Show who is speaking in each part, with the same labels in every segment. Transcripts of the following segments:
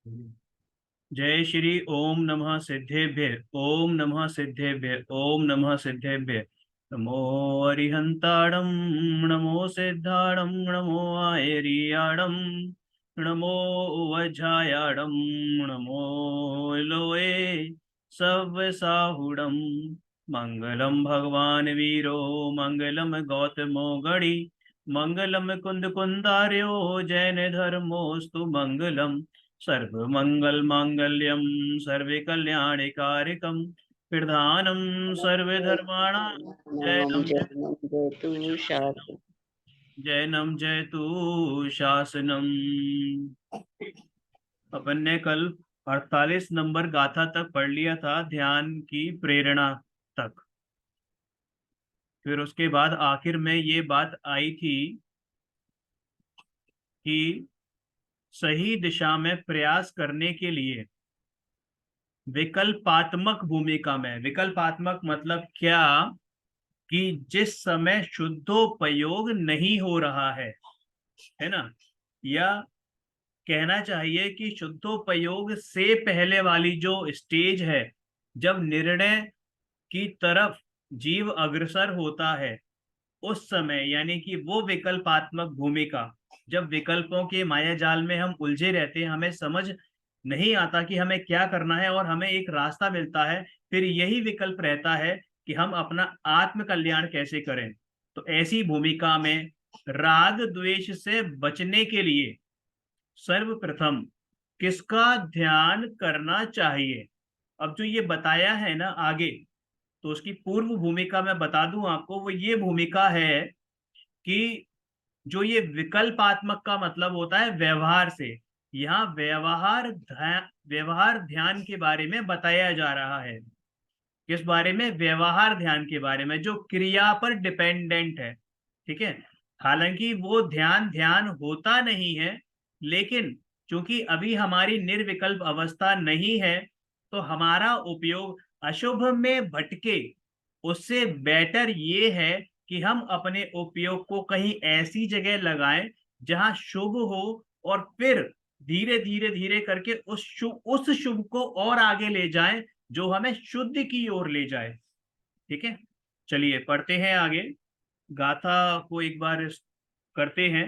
Speaker 1: जय श्री ओम नमः सिद्धेभ्य। ओम नमः सिद्धेभ्य। ओम नमः सिद्धेभ्य। नमो अरिहंताणं। नमो सिद्धाणं। नमो आयरियाणं। नमो वज्रायाणं। नमो लोए सव्यसाहुडं। मंगलम भगवान वीरो मंगलम गौतमो गणि मंगलम कुंद कुंदार्यो जैन धर्मोस्तु मंगलम। सर्वमंगल मांगल्यम सर्वे कल्याणिकारिकम प्रधानम सर्वधर्माणां
Speaker 2: नाम
Speaker 1: जैनम
Speaker 2: जन्मं जयतु
Speaker 1: शासनम।
Speaker 2: शास्त्रम्।
Speaker 1: जैनम जयतु शासनम। अपन ने कल 48 नंबर गाथा तक पढ़ लिया था, ध्यान की प्रेरणा तक। फिर उसके बाद आखिर में ये बात आई थी कि सही दिशा में प्रयास करने के लिए विकल्पात्मक भूमिका में, विकल्पात्मक मतलब क्या, कि जिस समय शुद्धोपयोग नहीं हो रहा है ना, या कहना चाहिए कि शुद्धोपयोग से पहले वाली जो स्टेज है, जब निर्णय की तरफ जीव अग्रसर होता है, उस समय यानी कि वो विकल्पात्मक भूमिका, जब विकल्पों के माया जाल में हम उलझे रहते हैं, हमें समझ नहीं आता कि हमें क्या करना है और हमें एक रास्ता मिलता है, फिर यही विकल्प रहता है कि हम अपना आत्म कल्याण कैसे करें। तो ऐसी भूमिका में राग द्वेष से बचने के लिए सर्वप्रथम किसका ध्यान करना चाहिए। अब जो ये बताया है ना आगे, तो उसकी पूर्व भूमिका मैं बता दूं आपको, वो ये भूमिका है कि जो ये विकल्पात्मक का मतलब होता है व्यवहार से, यहाँ व्यवहार ध्यान के बारे में बताया जा रहा है। किस बारे में? व्यवहार ध्यान के बारे में, जो क्रिया पर डिपेंडेंट है। ठीक है। हालांकि वो ध्यान ध्यान होता नहीं है, लेकिन चूंकि अभी हमारी निर्विकल्प अवस्था नहीं है, तो हमारा उपयोग अशुभ में भटके उससे बेटर ये है कि हम अपने उपयोग को कहीं ऐसी जगह लगाएं जहां शुभ हो, और फिर धीरे धीरे धीरे करके उस शुभ को और आगे ले जाएं, जो हमें शुद्ध की ओर ले जाए। ठीक है। चलिए पढ़ते हैं आगे, गाथा को एक बार करते हैं।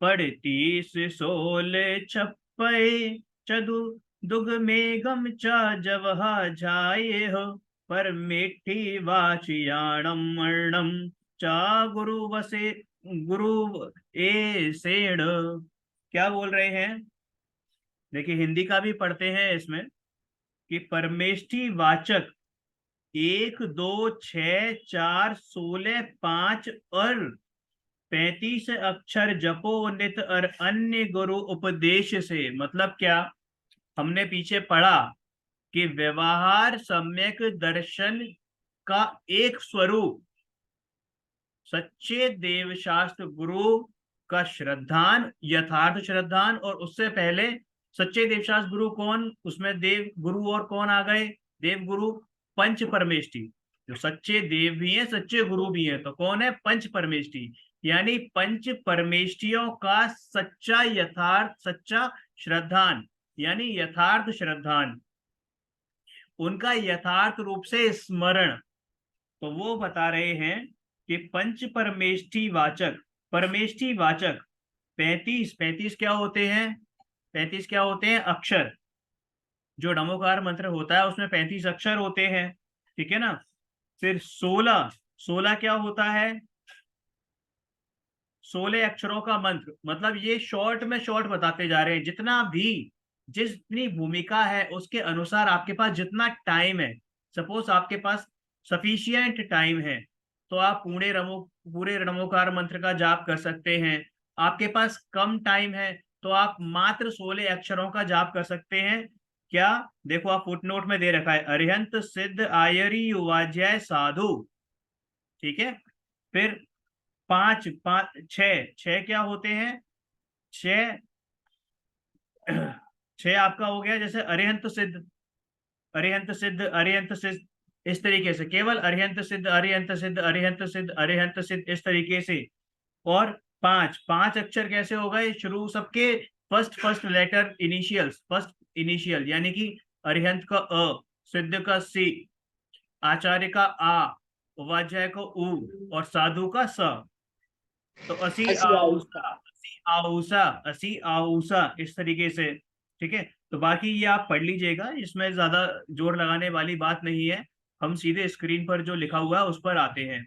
Speaker 1: पढ़तीस सोल छप्पे चदु दुग में गम चा जवहा जाये हो। पर मेठी वाचियाणम वर्णम चा गुरु वसे गुरु ए सेण। क्या बोल रहे हैं? देखिए हिंदी का भी पढ़ते हैं इसमें, कि परमेष्ठी वाचक 1 2 6 4 16 5 और 35 अक्षर जपो नित और अन्य गुरु उपदेश से। मतलब क्या? हमने पीछे पढ़ा कि व्यवहार सम्यक दर्शन का एक स्वरूप सच्चे देवशास्त्र गुरु का श्रद्धान, यथार्थ श्रद्धान। और उससे पहले सच्चे देवशास्त्र गुरु कौन? उसमें देव गुरु और कौन आ गए? देव गुरु पंच परमेष्टि। जो सच्चे देव भी हैं, सच्चे गुरु भी हैं, तो कौन है? पंच परमेष्टि। यानी पंच परमेष्टियों का सच्चा यथार्थ, सच्चा श्रद्धान, यानी यथार्थ श्रद्धान, उनका यथार्थ रूप से स्मरण। तो वो बता रहे हैं कि पंच परमेष्टि वाचक, परमेष्टि वाचक 35, 35 क्या होते हैं? 35 क्या होते हैं? अक्षर। जो नमोकार मंत्र होता है उसमें 35 अक्षर होते हैं। ठीक है ना। फिर 16, 16 क्या होता है? 16 अक्षरों का मंत्र। मतलब ये शॉर्ट में शॉर्ट बताते जा रहे हैं, जितना भी, जितनी भूमिका है उसके अनुसार आपके पास जितना टाइम है, सपोज आपके पास सफिशियंट टाइम है, तो आप पूरे नमोकार मंत्र का जाप कर सकते हैं। आपके पास कम टाइम है, तो आप मात्र 16 अक्षरों का जाप कर सकते हैं। क्या? देखो आप फुटनोट में दे रखा है, अरिहंत सिद्ध आयरी उवाध्याय साधु। ठीक है। फिर पांच पांच छह, छह क्या होते हैं? छह, छह आपका हो गया जैसे अरिहंत सिद्ध, अरिहंत सिद्ध, अरिहंत सिद्ध, इस तरीके से केवल अरिहंत सिद्ध, अरिहंत सिद्ध, अरिहंत सिद्ध, अरिहंत सिद्ध, इस तरीके से। और पांच पांच अक्षर कैसे हो गए शुरू सबके? First first letter initials, first initial, यानी कि अरिहंत का अ, सिद्ध का सी, आचार्य का आ, उपाध्याय को उ और साधु का स। तो असी
Speaker 2: असी आउसा।
Speaker 1: आऊसा, असी आऊसा, असी आऊसा, इस तरीके से। ठीक है, तो बाकी ये आप पढ़ लीजिएगा, इसमें ज्यादा जोर लगाने वाली बात नहीं है। हम सीधे स्क्रीन पर जो लिखा हुआ है उस पर आते हैं।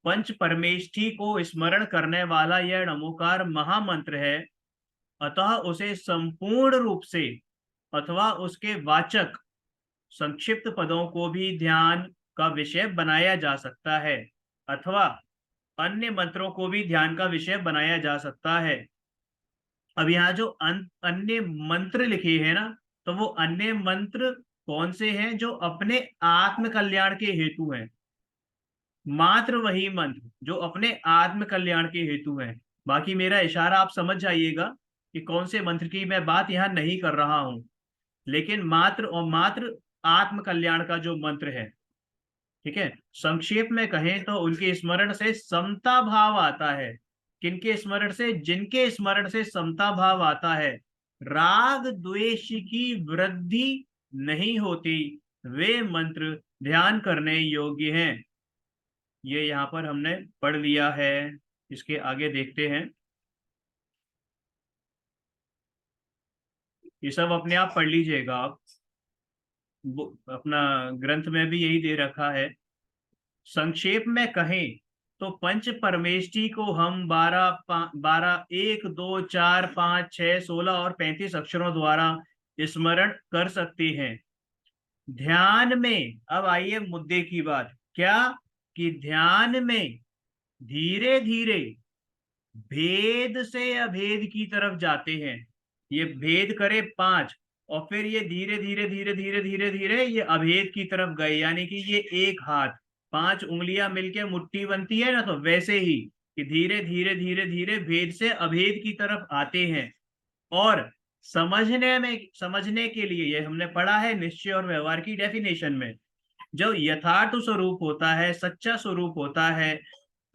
Speaker 1: पंच परमेष्ठी को स्मरण करने वाला यह नमोकार महामंत्र है, अतः उसे संपूर्ण रूप से अथवा उसके वाचक संक्षिप्त पदों को भी ध्यान का विषय बनाया जा सकता है, अथवा अन्य मंत्रों को भी ध्यान का विषय बनाया जा सकता है। अब यहाँ जो अन्य मंत्र लिखे हैं ना, तो वो अन्य मंत्र कौन से हैं? जो अपने आत्म कल्याण के हेतु हैं, मात्र वही मंत्र जो अपने आत्म कल्याण के हेतु हैं। बाकी मेरा इशारा आप समझ जाइएगा कि कौन से मंत्र की मैं बात यहाँ नहीं कर रहा हूं, लेकिन मात्र और मात्र आत्म कल्याण का जो मंत्र है। ठीक है, संक्षेप में कहें तो उनके स्मरण से समता भाव आता है। किनके स्मरण से? जिनके स्मरण से समता भाव आता है, राग द्वेष की वृद्धि नहीं होती, वे मंत्र ध्यान करने योग्य हैं। ये यहाँ पर हमने पढ़ लिया है। इसके आगे देखते हैं। ये सब अपने आप पढ़ लीजिएगा आप, अपना ग्रंथ में भी यही दे रखा है। संक्षेप में कहें तो पंच परमेष्ठी को हम 12, 1, 2, 4, 5, 6, 16 और 35 अक्षरों द्वारा स्मरण कर सकते हैं। ध्यान में अब आइए मुद्दे की बात, क्या कि ध्यान में धीरे धीरे भेद से अभेद की तरफ जाते हैं। ये भेद करे पांच, और फिर ये धीरे धीरे धीरे धीरे धीरे धीरे ये अभेद की तरफ गए, यानी कि ये एक हाथ, पांच उंगलियां मिलके मुट्ठी बनती है ना, तो वैसे ही कि धीरे धीरे धीरे धीरे भेद से अभेद की तरफ आते हैं। और समझने के लिए ये हमने पढ़ा है निश्चय और व्यवहार की डेफिनेशन में, जो यथार्थ स्वरूप होता है, सच्चा स्वरूप होता है,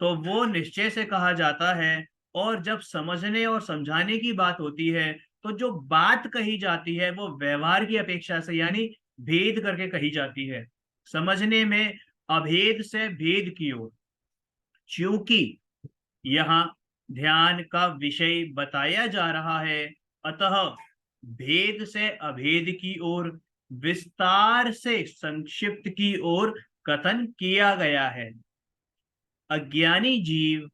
Speaker 1: तो वो निश्चय से कहा जाता है। और जब समझने और समझाने की बात होती है, तो जो बात कही जाती है वो व्यवहार की अपेक्षा से, यानी भेद करके कही जाती है। समझने में अभेद से भेद की ओर, क्योंकि यहाँ ध्यान का विषय बताया जा रहा है, अतः भेद से अभेद की ओर, विस्तार से संक्षिप्त की ओर कथन किया गया है। अज्ञानी जीव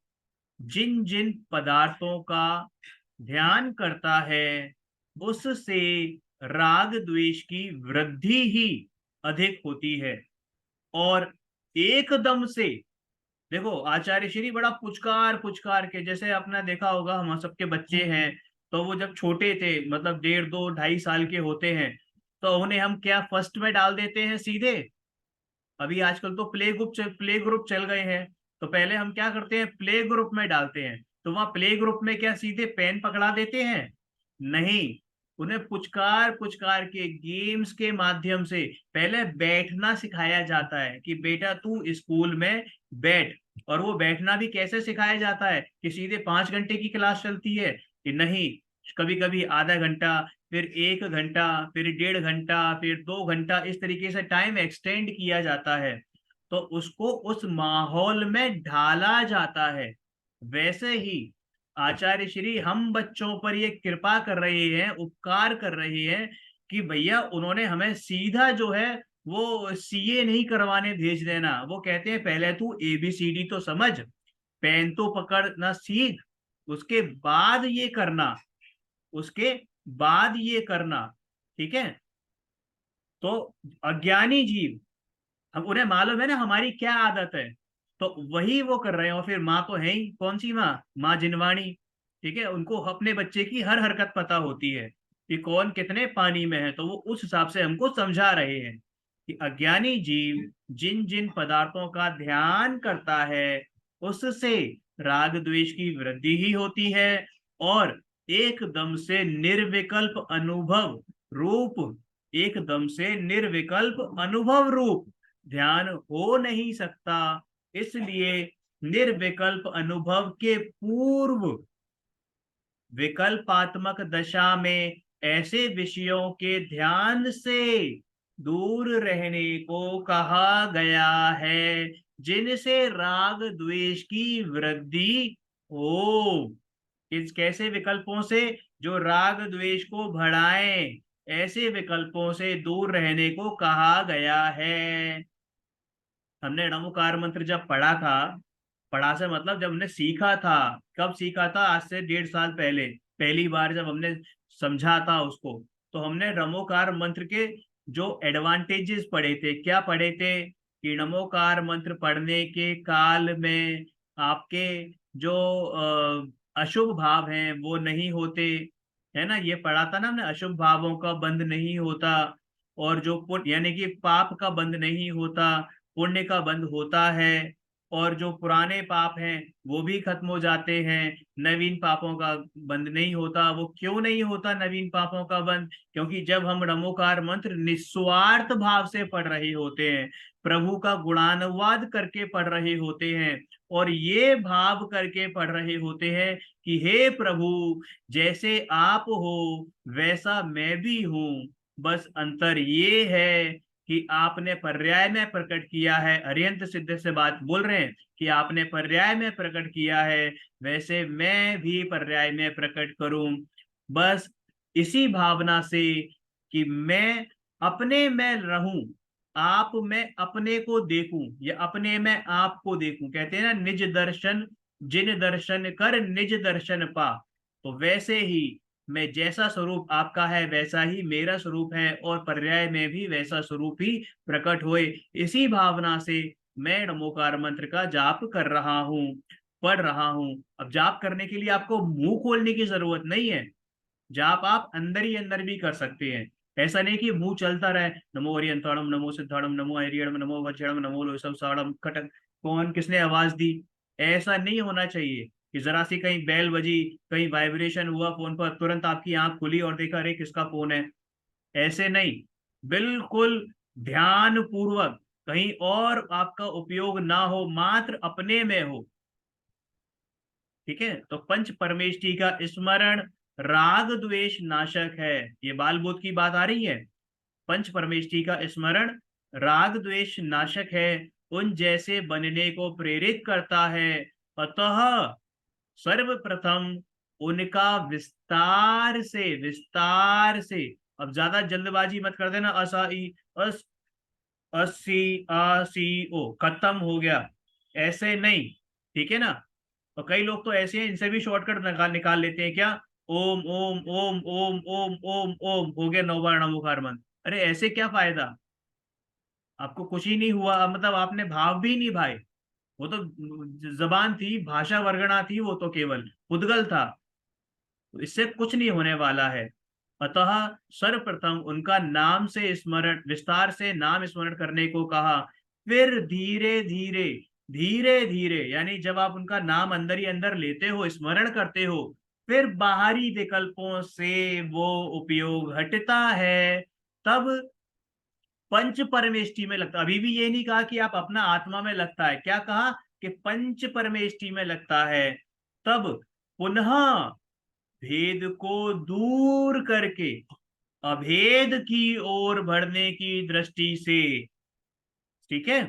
Speaker 1: जिन जिन पदार्थों का ध्यान करता है, उससे राग द्वेष की वृद्धि ही अधिक होती है। और एकदम से देखो, आचार्य श्री बड़ा पुचकार पुचकार के, जैसे आपने देखा होगा हम सबके बच्चे हैं, तो वो जब छोटे थे, मतलब 1.5, 2, 2.5 साल के होते हैं, तो उन्हें हम क्या फर्स्ट में डाल देते हैं सीधे। अभी आजकल तो प्ले ग्रुप चल गए हैं, तो पहले हम क्या करते हैं, प्ले ग्रुप में डालते हैं। तो वहां प्ले ग्रुप में क्या सीधे पेन पकड़ा देते हैं? नहीं, उन्हें पुचकार पुचकार के गेम्स के माध्यम से पहले बैठना सिखाया जाता है कि बेटा तू स्कूल में बैठ। और वो बैठना भी कैसे सिखाया जाता है कि सीधे 5 घंटे की क्लास चलती है कि नहीं, कभी कभी आधा घंटा, फिर 1 घंटा, फिर 1.5 घंटा, फिर 2 घंटा, इस तरीके से टाइम एक्सटेंड किया जाता है। तो उसको उस माहौल में ढाला जाता है। वैसे ही आचार्य श्री हम बच्चों पर ये कृपा कर रहे हैं, उपकार कर रहे हैं कि भैया उन्होंने हमें सीधा जो है वो सीए नहीं करवाने भेज देना। वो कहते हैं पहले तू एबीसीडी तो समझ, पेन तो पकड़ना सीख, उसके बाद ये करना, उसके बाद ये करना। ठीक है, तो अज्ञानी जीव, हम उन्हें मालूम है ना हमारी क्या आदत है, तो वही वो कर रहे हैं। और फिर माँ तो है ही, कौन सी माँ? माँ जिनवाणी। ठीक है, उनको अपने बच्चे की हर हरकत पता होती है कि कौन कितने पानी में है, तो वो उस हिसाब से हमको समझा रहे हैं कि अज्ञानी जीव जिन जिन पदार्थों का ध्यान करता है, उससे राग द्वेष की वृद्धि ही होती है, और एकदम से निर्विकल्प अनुभव रूप, एकदम से निर्विकल्प अनुभव रूप ध्यान हो नहीं सकता। इसलिए निर्विकल्प अनुभव के पूर्व विकल्पात्मक दशा में ऐसे विषयों के ध्यान से दूर रहने को कहा गया है जिनसे राग द्वेष की वृद्धि हो। इस कैसे विकल्पों से? जो राग द्वेष को बढ़ाएं, ऐसे विकल्पों से दूर रहने को कहा गया है। हमने नमोकार मंत्र जब पढ़ा था, पढ़ा से मतलब जब हमने सीखा था, कब सीखा था? आज से 1.5 साल पहले पहली बार जब हमने समझा था उसको, तो हमने नमोकार मंत्र के जो एडवांटेजेस पढ़े थे। क्या पढ़े थे? कि नमोकार मंत्र पढ़ने के काल में आपके जो अशुभ भाव हैं वो नहीं होते, है ना? ये पढ़ा था ना हमने, अशुभ भावों का बंध नहीं होता, और जो पुण्य यानी कि पाप का बंध नहीं होता, पुण्य का बंध होता है। और जो पुराने पाप हैं वो भी खत्म हो जाते हैं, नवीन पापों का बंध नहीं होता। वो क्यों नहीं होता नवीन पापों का बंध? क्योंकि जब हम नमोकार मंत्र निस्वार्थ भाव से पढ़ रहे होते हैं, प्रभु का गुणानुवाद करके पढ़ रहे होते हैं, और ये भाव करके पढ़ रहे होते हैं कि हे प्रभु, जैसे आप हो वैसा मैं भी हूं, बस अंतर ये है कि आपने पर्याय में प्रकट किया है। अरिहंत सिद्ध से बात बोल रहे हैं कि आपने पर्याय में प्रकट किया है, वैसे मैं भी पर्याय में प्रकट करूं। बस इसी भावना से कि मैं अपने में रहूं, आप में अपने को देखूं, या अपने में आप को देखूं। कहते हैं ना, निज दर्शन जिन दर्शन कर निज दर्शन पा। तो वैसे ही मैं, जैसा स्वरूप आपका है वैसा ही मेरा स्वरूप है, और पर्याय में भी वैसा स्वरूप ही प्रकट होए। इसी भावना से मैं नमोकार मंत्र का जाप कर रहा हूँ, पढ़ रहा हूँ। अब जाप करने के लिए आपको मुंह खोलने की जरूरत नहीं है, जाप आप अंदर ही अंदर भी कर सकते हैं। ऐसा नहीं कि मुंह चलता रहे, नमो हरियंताणम, नमो सिद्धाणम, नमो हरियणम, नमो वज्रणम, नमो लोसव साड़म खटक। कौन किसने आवाज दी? ऐसा नहीं होना चाहिए कि जरा सी कहीं बेल बजी, कहीं वाइब्रेशन हुआ फोन पर, तुरंत आपकी आंख खुली और देखा अरे किसका फोन है। ऐसे नहीं, बिल्कुल ध्यान पूर्वक, कहीं और आपका उपयोग ना हो, मात्र अपने में हो। ठीक है? तो पंच परमेष्टि का स्मरण राग द्वेष नाशक है। ये बाल बोध की बात आ रही है। पंच परमेष्टि का स्मरण राग द्वेष नाशक है, उन जैसे बनने को प्रेरित करता है। अतः सर्वप्रथम उनका विस्तार से, अब ज्यादा जल्दबाजी मत कर देना। असा ई अस अस्सी आ सी ओ खत्म हो गया, ऐसे नहीं। ठीक है ना? और कई लोग तो ऐसे हैं, इनसे भी शॉर्टकट निकाल निकाल लेते हैं। क्या? ओम ओम ओम ओम ओम ओम ओम हो गया 9 बार नमोकार मंत्र। अरे ऐसे क्या फायदा? आपको कुछ ही नहीं हुआ, मतलब आपने भाव भी नहीं भाई। वो तो जबान थी, भाषा वर्गणा थी, वो तो केवल उद्गल था। तो इससे कुछ नहीं होने वाला है। अतः सर्वप्रथम उनका नाम से स्मरण, विस्तार से नाम स्मरण करने को कहा। फिर धीरे धीरे, धीरे धीरे यानी जब आप उनका नाम अंदर ही अंदर लेते हो, स्मरण करते हो, फिर बाहरी विकल्पों से वो उपयोग हटता है, तब पंच परमेष्टि में लगता। अभी भी ये नहीं कहा कि आप अपना आत्मा में लगता है, क्या कहा? कि पंच परमेष्टि में लगता है। तब पुनः भेद को दूर करके अभेद की ओर बढ़ने की दृष्टि से, ठीक है,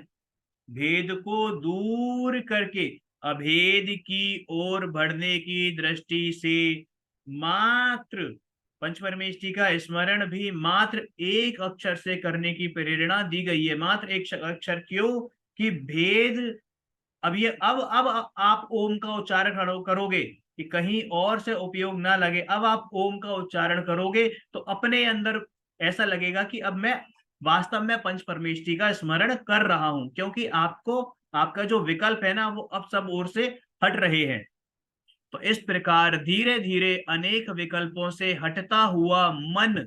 Speaker 1: भेद को दूर करके अभेद की ओर बढ़ने की दृष्टि से मात्र पंचपरमेष्टि का स्मरण भी मात्र एक अक्षर से करने की प्रेरणा दी गई है। मात्र एक अक्षर, क्यों? कि भेद, अब ये अब आप ओम का उच्चारण करोगे कि कहीं और से उपयोग ना लगे, अब आप ओम का उच्चारण करोगे तो अपने अंदर ऐसा लगेगा कि अब मैं वास्तव में पंच परमेष्टि का स्मरण कर रहा हूं, क्योंकि आपको, आपका जो विकल्प है ना, वो अब सब ओर से हट रहे हैं। तो इस प्रकार धीरे धीरे अनेक विकल्पों से हटता हुआ मन,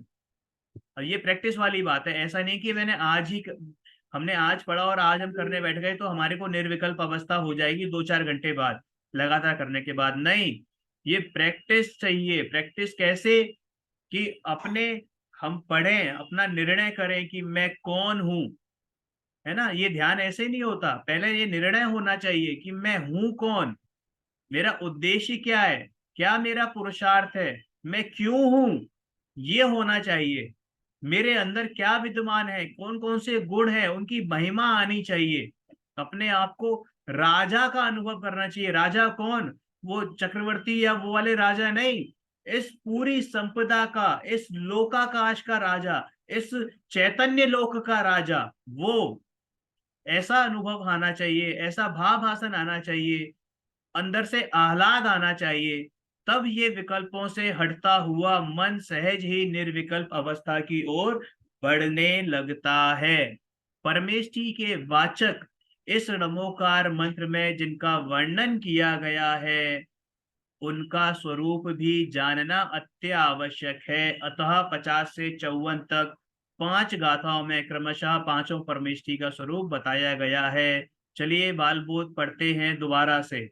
Speaker 1: और ये प्रैक्टिस वाली बात है। ऐसा नहीं कि हमने आज पढ़ा और आज हम करने बैठ गए तो हमारे को निर्विकल्प अवस्था हो जाएगी 2-4 घंटे बाद, लगातार करने के बाद। नहीं, ये प्रैक्टिस चाहिए। प्रैक्टिस कैसे? कि अपने, हम पढ़ें, अपना निर्णय करें कि मैं कौन हूं, है ना। ये ध्यान ऐसे नहीं होता, पहले ये निर्णय होना चाहिए कि मैं हूं कौन, मेरा उद्देश्य क्या है, क्या मेरा पुरुषार्थ है, मैं क्यों हूं, ये होना चाहिए। मेरे अंदर क्या विद्यमान है, कौन कौन से गुण है, उनकी महिमा आनी चाहिए। अपने आप को राजा का अनुभव करना चाहिए। राजा कौन, वो चक्रवर्ती या वो वाले राजा नहीं, इस पूरी संपदा का, इस लोकाकाश का राजा, इस चैतन्य लोक का राजा, वो ऐसा अनुभव आना चाहिए, ऐसा भावासन आना चाहिए, अंदर से आह्लाद आना चाहिए। तब ये विकल्पों से हटता हुआ मन सहज ही निर्विकल्प अवस्था की ओर बढ़ने लगता है। परमेष्टि के वाचक इस नमोकार मंत्र में जिनका वर्णन किया गया है, उनका स्वरूप भी जानना अत्यावश्यक है। अतः 50 से 54 तक 5 गाथाओं में क्रमशः पांचों परमेष्टि का स्वरूप बताया गया है। चलिए बाल बोध पढ़ते हैं दोबारा से।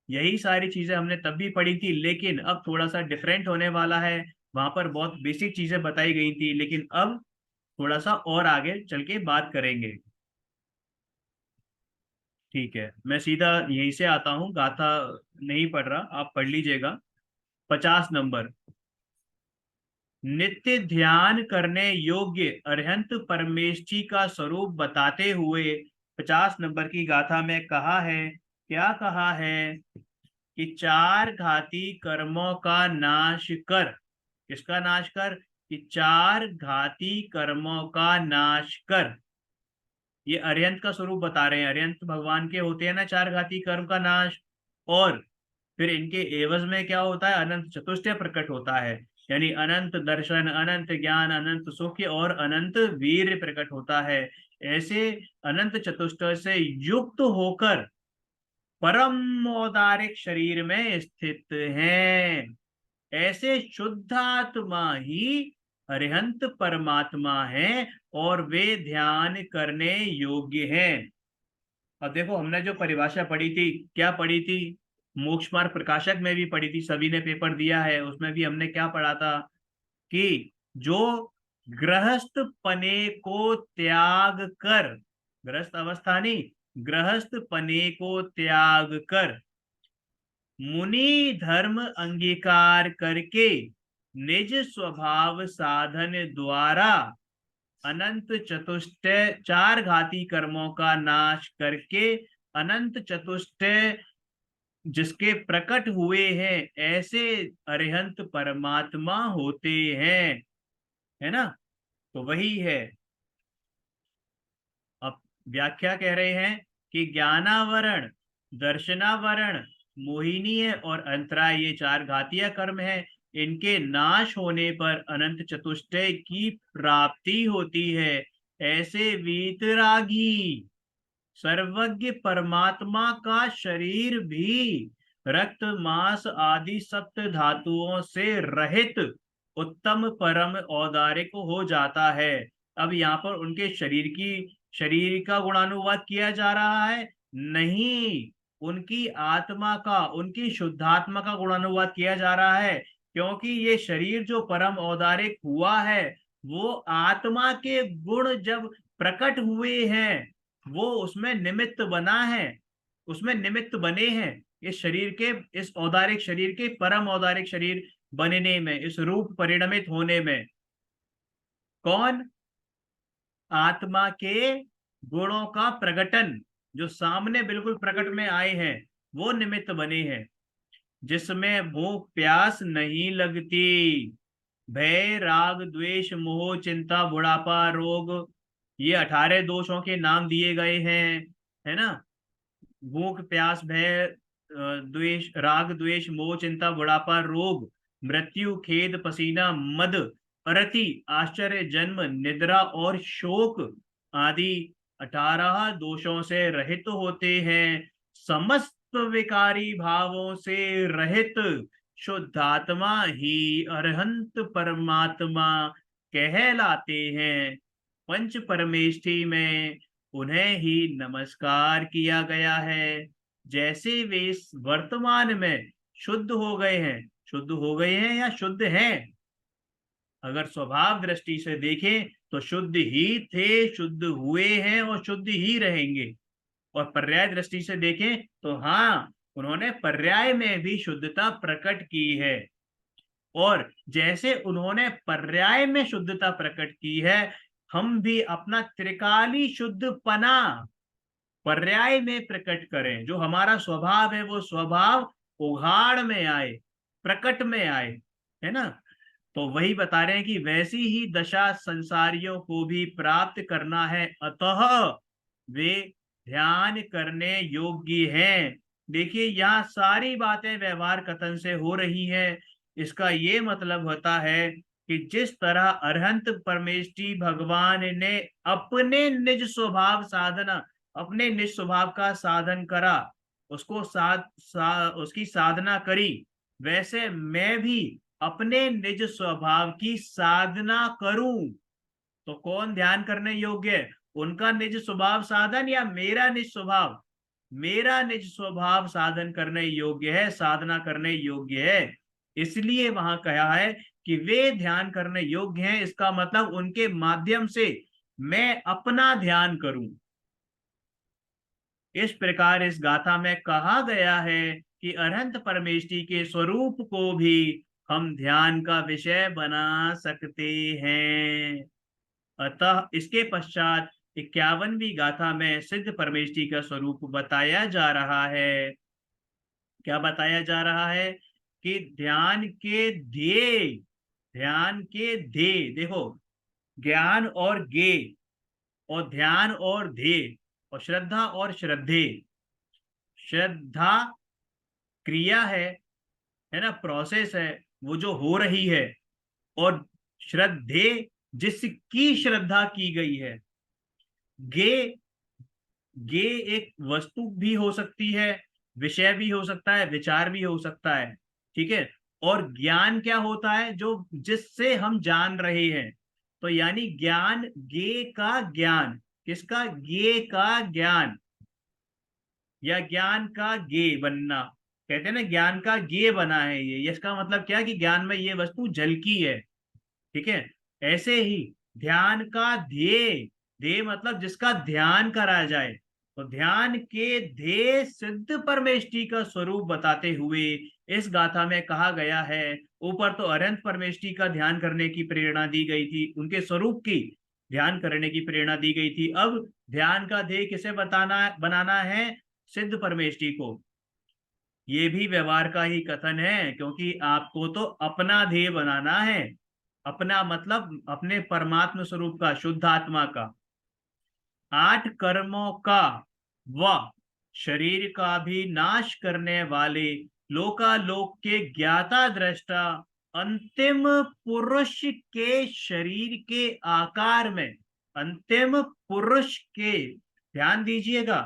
Speaker 1: यही सारी चीजें हमने तब भी पढ़ी थी, लेकिन अब थोड़ा सा डिफरेंट होने वाला है। वहां पर बहुत बेसिक चीजें बताई गई थी, लेकिन अब थोड़ा सा और आगे चल के बात करेंगे। ठीक है, मैं सीधा यहीं से आता हूँ, गाथा नहीं पढ़ रहा, आप पढ़ लीजिएगा। 50 नंबर। नित्य ध्यान करने योग्य अरिहंत परमेष्ठी का स्वरूप बताते हुए 50 नंबर की गाथा में कहा है, क्या कहा है कि चार घाती कर्मों का नाश कर। किसका नाश कर, कि चार घाती कर्मों का नाश कर। ये अरिहंत का स्वरूप बता रहे हैं। अरिहंत भगवान के होते हैं ना चार घाती कर्म का नाश, और फिर इनके एवज में क्या होता है, अनंत चतुष्टय प्रकट होता है। यानी अनंत दर्शन, अनंत ज्ञान, अनंत सुख और अनंत वीर प्रकट होता है। ऐसे अनंत चतुष्टय से युक्त होकर परम औदारिक शरीर में स्थित हैं। ऐसे शुद्धात्मा ही अरिहंत परमात्मा हैं और वे ध्यान करने योग्य हैं। अब देखो, हमने जो परिभाषा पढ़ी थी, क्या पढ़ी थी, मोक्ष मार्ग प्रकाशक में भी पढ़ी थी, सभी ने पेपर दिया है, उसमें भी हमने क्या पढ़ा था कि जो गृहस्थ पने को त्याग कर, गृहस्थ अवस्था नहीं, गृहस्थ पने को त्याग कर मुनि धर्म अंगीकार करके निज स्वभाव साधन द्वारा अनंत चतुष्टय चार घाती कर्मों का नाश करके अनंत चतुष्टय जिसके प्रकट हुए हैं, ऐसे अरिहंत परमात्मा होते हैं। है ना, तो वही है। अब व्याख्या कह रहे हैं कि ज्ञानावरण, दर्शनावरण, मोहिनी है और अंतराय, ये चार घातीय कर्म है। इनके नाश होने पर अनंत चतुष्टय की प्राप्ति होती है। ऐसे वीतरागी सर्वज्ञ परमात्मा का शरीर भी रक्त मांस आदि सप्त धातुओं से रहित उत्तम परम औदारिक हो जाता है। अब यहाँ पर उनके शरीर का गुणानुवाद किया जा रहा है, नहीं, उनकी आत्मा का, उनकी शुद्धात्मा का गुणानुवाद किया जा रहा है। क्योंकि ये शरीर जो परम औदारिक हुआ है, वो आत्मा के गुण जब प्रकट हुए हैं, वो उसमें निमित्त बना है, उसमें निमित्त बने हैं इस शरीर के, इस औदारिक शरीर के परम औदारिक शरीर बनने में, इस रूप परिणमित होने में। कौन, आत्मा के गुणों का प्रकटन, जो सामने बिल्कुल प्रकट में आए हैं, वो निमित्त बने हैं। जिसमें भूख प्यास नहीं लगती, भय राग द्वेष मोह चिंता बुढ़ापा रोग, ये 18 दोषों के नाम दिए गए हैं। है ना, भूख प्यास भय द्वेष राग द्वेष मोह चिंता बुढ़ापा रोग मृत्यु खेद पसीना मद अरति आश्चर्य जन्म निद्रा और शोक आदि 18 दोषों से रहित होते हैं। समस्त विकारी भावों से रहित शुद्धात्मा ही अरहंत परमात्मा कहलाते हैं। पंच परमेष्ठी में उन्हें ही नमस्कार किया गया है। जैसे वे इस वर्तमान में शुद्ध हो गए हैं, शुद्ध हो गए हैं या शुद्ध हैं, अगर स्वभाव दृष्टि से देखें तो शुद्ध ही थे, शुद्ध हुए हैं और शुद्ध ही रहेंगे। और पर्याय दृष्टि से देखें तो हाँ, उन्होंने पर्याय में भी शुद्धता प्रकट की है। और जैसे उन्होंने पर्याय में शुद्धता प्रकट की है, हम भी अपना त्रिकाली शुद्धपना पर्याय में प्रकट करें। जो हमारा स्वभाव है वो स्वभाव उघाड़ में आए, प्रकट में आए, है ना। तो वही बता रहे हैं कि वैसी ही दशा संसारियों को भी प्राप्त करना है, अतः वे ध्यान करने योग्य हैं। देखिए यहाँ सारी बातें व्यवहार कथन से हो रही है। इसका ये मतलब होता है कि जिस तरह अरहंत परमेष्ठी भगवान ने अपने निज स्वभाव साधना, अपने निज स्वभाव का साधन करा, उसको उसकी साधना करी, वैसे मैं भी अपने निज स्वभाव की साधना करूं। तो कौन ध्यान करने योग्य है? उनका निज स्वभाव साधन या मेरा निज स्वभाव? मेरा निज स्वभाव साधन करने योग्य है, साधना करने योग्य है। इसलिए वहां कहा है कि वे ध्यान करने योग्य हैं। इसका मतलब उनके माध्यम से मैं अपना ध्यान करूं। इस प्रकार इस गाथा में कहा गया है कि अरहंत परमेष्ठी के स्वरूप को भी हम ध्यान का विषय बना सकते हैं। अतः इसके पश्चात 51वीं गाथा में सिद्ध परमेष्ठी का स्वरूप बताया जा रहा है। क्या बताया जा रहा है? कि ध्यान के ध्येय, ध्यान के ध्येय देखो, ज्ञान और ज्ञे, और ध्यान और ध्येय, और श्रद्धा और श्रद्धे। श्रद्धा क्रिया है ना, प्रोसेस है, वो जो हो रही है। और श्रद्धे जिसकी श्रद्धा की गई है। गे, गे एक वस्तु भी हो सकती है, विषय भी हो सकता है, विचार भी हो सकता है, ठीक है। और ज्ञान क्या होता है? जो जिससे हम जान रहे हैं। तो यानी ज्ञान, गे का ज्ञान, किसका? गे का ज्ञान, या ज्ञान का गे बनना। कहते हैं ना ज्ञान का गे बना है ये, इसका मतलब क्या? कि ज्ञान में ये वस्तु झलकी है, ठीक है। ऐसे ही ध्यान का ध्येय, ध्येय मतलब जिसका ध्यान करा जाए। तो ध्यान के ध्येय सिद्ध परमेष्ठी का स्वरूप बताते हुए इस गाथा में कहा गया है। ऊपर तो अरहंत परमेष्ठी का ध्यान करने की प्रेरणा दी गई थी, उनके स्वरूप की ध्यान करने की प्रेरणा दी गई थी। अब ध्यान का ध्येय किसे बताना, बनाना है? सिद्ध परमेष्ठी को। ये भी व्यवहार का ही कथन है, क्योंकि आपको तो अपना ध्येय बनाना है। अपना मतलब अपने परमात्म स्वरूप का, शुद्ध आत्मा का। 8 कर्मों का व शरीर का भी नाश करने वाले लोकालोक के ज्ञाता दृष्टा अंतिम पुरुष के शरीर के आकार में, अंतिम पुरुष के, ध्यान दीजिएगा,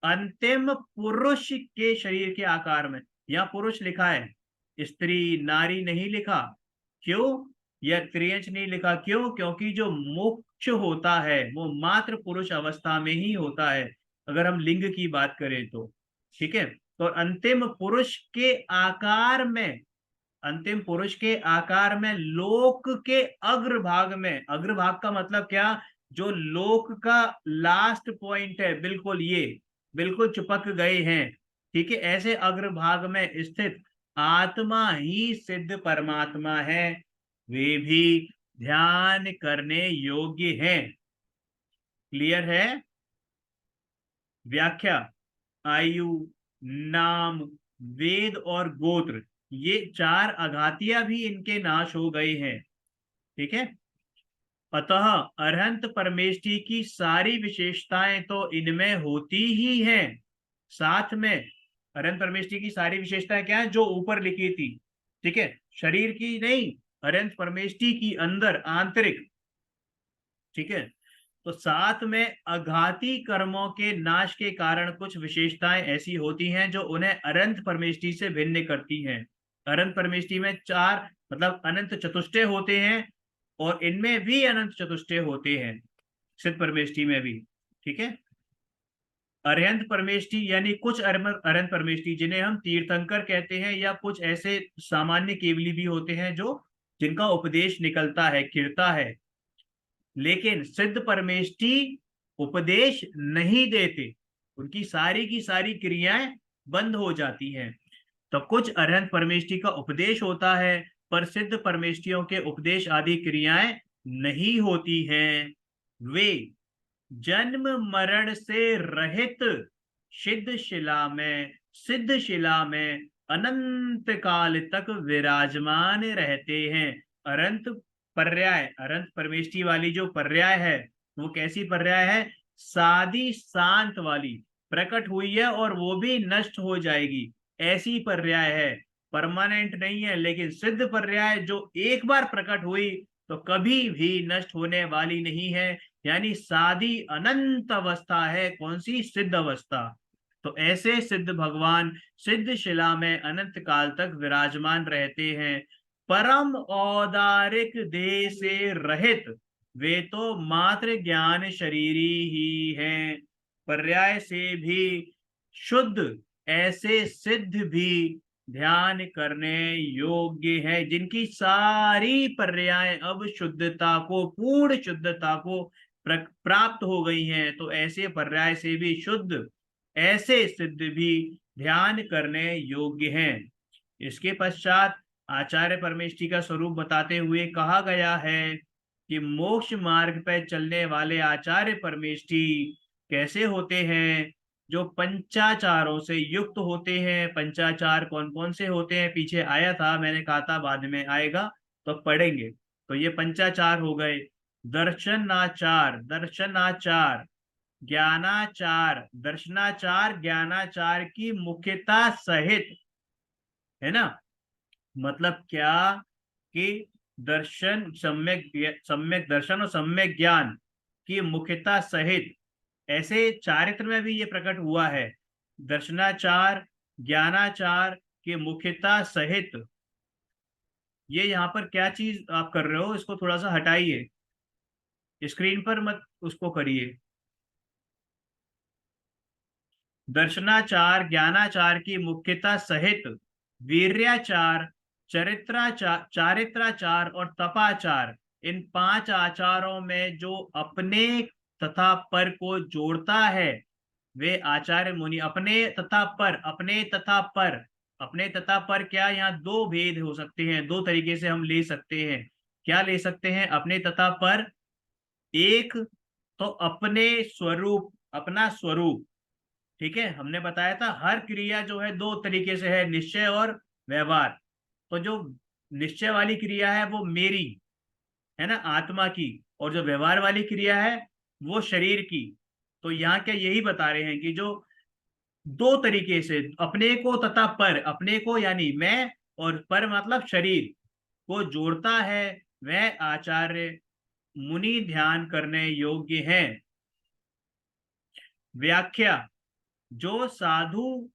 Speaker 1: अंतिम पुरुष के शरीर के आकार में। यह पुरुष लिखा है, स्त्री नारी नहीं लिखा। क्यों? यह त्रियंच नहीं लिखा, क्यों? क्योंकि जो मोक्ष होता है वो मात्र पुरुष अवस्था में ही होता है, अगर हम लिंग की बात करें तो, ठीक है। तो अंतिम पुरुष के आकार में, अंतिम पुरुष के आकार में, लोक के अग्रभाग में, अग्रभाग का मतलब क्या? जो लोक का लास्ट पॉइंट है, बिल्कुल ये बिल्कुल चिपक गए हैं, ठीक है। ऐसे अग्रभाग में स्थित आत्मा ही सिद्ध परमात्मा है। वे भी ध्यान करने योग्य हैं। क्लियर है? व्याख्या, आयु, नाम, वेद और गोत्र, ये 4 अघातियां भी इनके नाश हो गए हैं, ठीक है। अतः अरहंत परमेष्ठी की सारी विशेषताएं तो इनमें होती ही हैं। साथ में अरहंत परमेष्ठी की सारी विशेषताएं क्या है? जो ऊपर लिखी थी, ठीक है, शरीर की नहीं, अरहंत परमेष्ठी की अंदर आंतरिक, ठीक है। तो साथ में अघाती कर्मों के नाश के कारण कुछ विशेषताएं ऐसी होती हैं जो उन्हें अनंत परमेष्ठी से भिन्न करती हैं। अनंत परमेष्ठी में 4 मतलब अनंत चतुष्टय होते हैं, और इनमें भी अनंत चतुष्टय होते हैं, सिद्ध परमेष्ठी में भी, ठीक है। अरहंत परमेष्ठी यानी कुछ अरहंत परमेष्ठी जिन्हें हम तीर्थंकर कहते हैं, या कुछ ऐसे सामान्य केवली भी होते हैं जो जिनका उपदेश निकलता है, खिलता है। लेकिन सिद्ध परमेष्ठी उपदेश नहीं देते, उनकी सारी की सारी क्रियाएं बंद हो जाती हैं। तो कुछ अरहंत परमेष्ठी का उपदेश होता है, पर सिद्ध परमेष्ठियों के उपदेश आदि क्रियाएं नहीं होती हैं। वे जन्म मरण से रहित सिद्ध शिला में अनंत काल तक विराजमान रहते हैं। अनंत पर्याय, अनंत परमेष्ठी वाली जो पर्याय है वो कैसी पर्याय है? सादी शांत वाली, प्रकट हुई है और वो भी नष्ट हो जाएगी, ऐसी पर्याय है, परमानेंट नहीं है। लेकिन सिद्ध पर्याय जो एक बार प्रकट हुई तो कभी भी नष्ट होने वाली नहीं है, यानी सादी अनंत अवस्था है। कौन सी? सिद्ध अवस्था। तो ऐसे सिद्ध भगवान सिद्ध शिला में अनंत काल तक विराजमान रहते हैं। परम औदारिक देह से रहित वे तो मात्र ज्ञान शरीरी ही हैं। पर्याय से भी शुद्ध ऐसे सिद्ध भी ध्यान करने योग्य है, जिनकी सारी पर्याय अब शुद्धता को, पूर्ण शुद्धता को प्राप्त हो गई हैं। तो ऐसे पर्याय से भी शुद्ध ऐसे सिद्ध भी ध्यान करने योग्य हैं। इसके पश्चात आचार्य परमेष्ठी का स्वरूप बताते हुए कहा गया है कि मोक्ष मार्ग पर चलने वाले आचार्य परमेष्ठी कैसे होते हैं? जो पंचाचारों से युक्त होते हैं। पंचाचार कौन कौन से होते हैं? पीछे आया था, मैंने कहा था बाद में आएगा तो पढ़ेंगे। तो ये पंचाचार हो गए। दर्शनाचार, दर्शनाचार, ज्ञानाचार, दर्शनाचार, ज्ञानाचार की मुख्यता सहित, है ना? मतलब क्या कि दर्शन, सम्यक दर्शन और सम्यक ज्ञान की मुख्यता सहित, ऐसे चारित्र में भी ये प्रकट हुआ है। दर्शनाचार, ज्ञानाचार की मुख्यता सहित, ये यहाँ पर क्या चीज आप कर रहे हो? इसको थोड़ा सा हटाइए, स्क्रीन पर मत उसको करिए। दर्शनाचार, ज्ञानाचार की मुख्यता सहित वीर्याचार, चारित्राचार और तपाचार, इन 5 आचारों में जो अपने तथा पर को जोड़ता है, वे आचार्य मुनि। अपने तथा पर, अपने तथा पर, अपने तथा पर क्या? यहाँ दो भेद हो सकते हैं, दो तरीके से हम ले सकते हैं। क्या ले सकते हैं अपने तथा पर? एक तो अपने स्वरूप, अपना स्वरूप, ठीक है। हमने बताया था हर क्रिया जो है दो तरीके से है, निश्चय और व्यवहार। तो जो निश्चय वाली क्रिया है वो मेरी है ना, आत्मा की, और जो व्यवहार वाली क्रिया है वो शरीर की। तो यहाँ क्या यही बता रहे हैं कि जो दो तरीके से अपने को तथा पर, अपने को यानी मैं, और पर मतलब शरीर को जोड़ता है, वह आचार्य मुनि ध्यान करने योग्य हैं। व्याख्या: जो साधु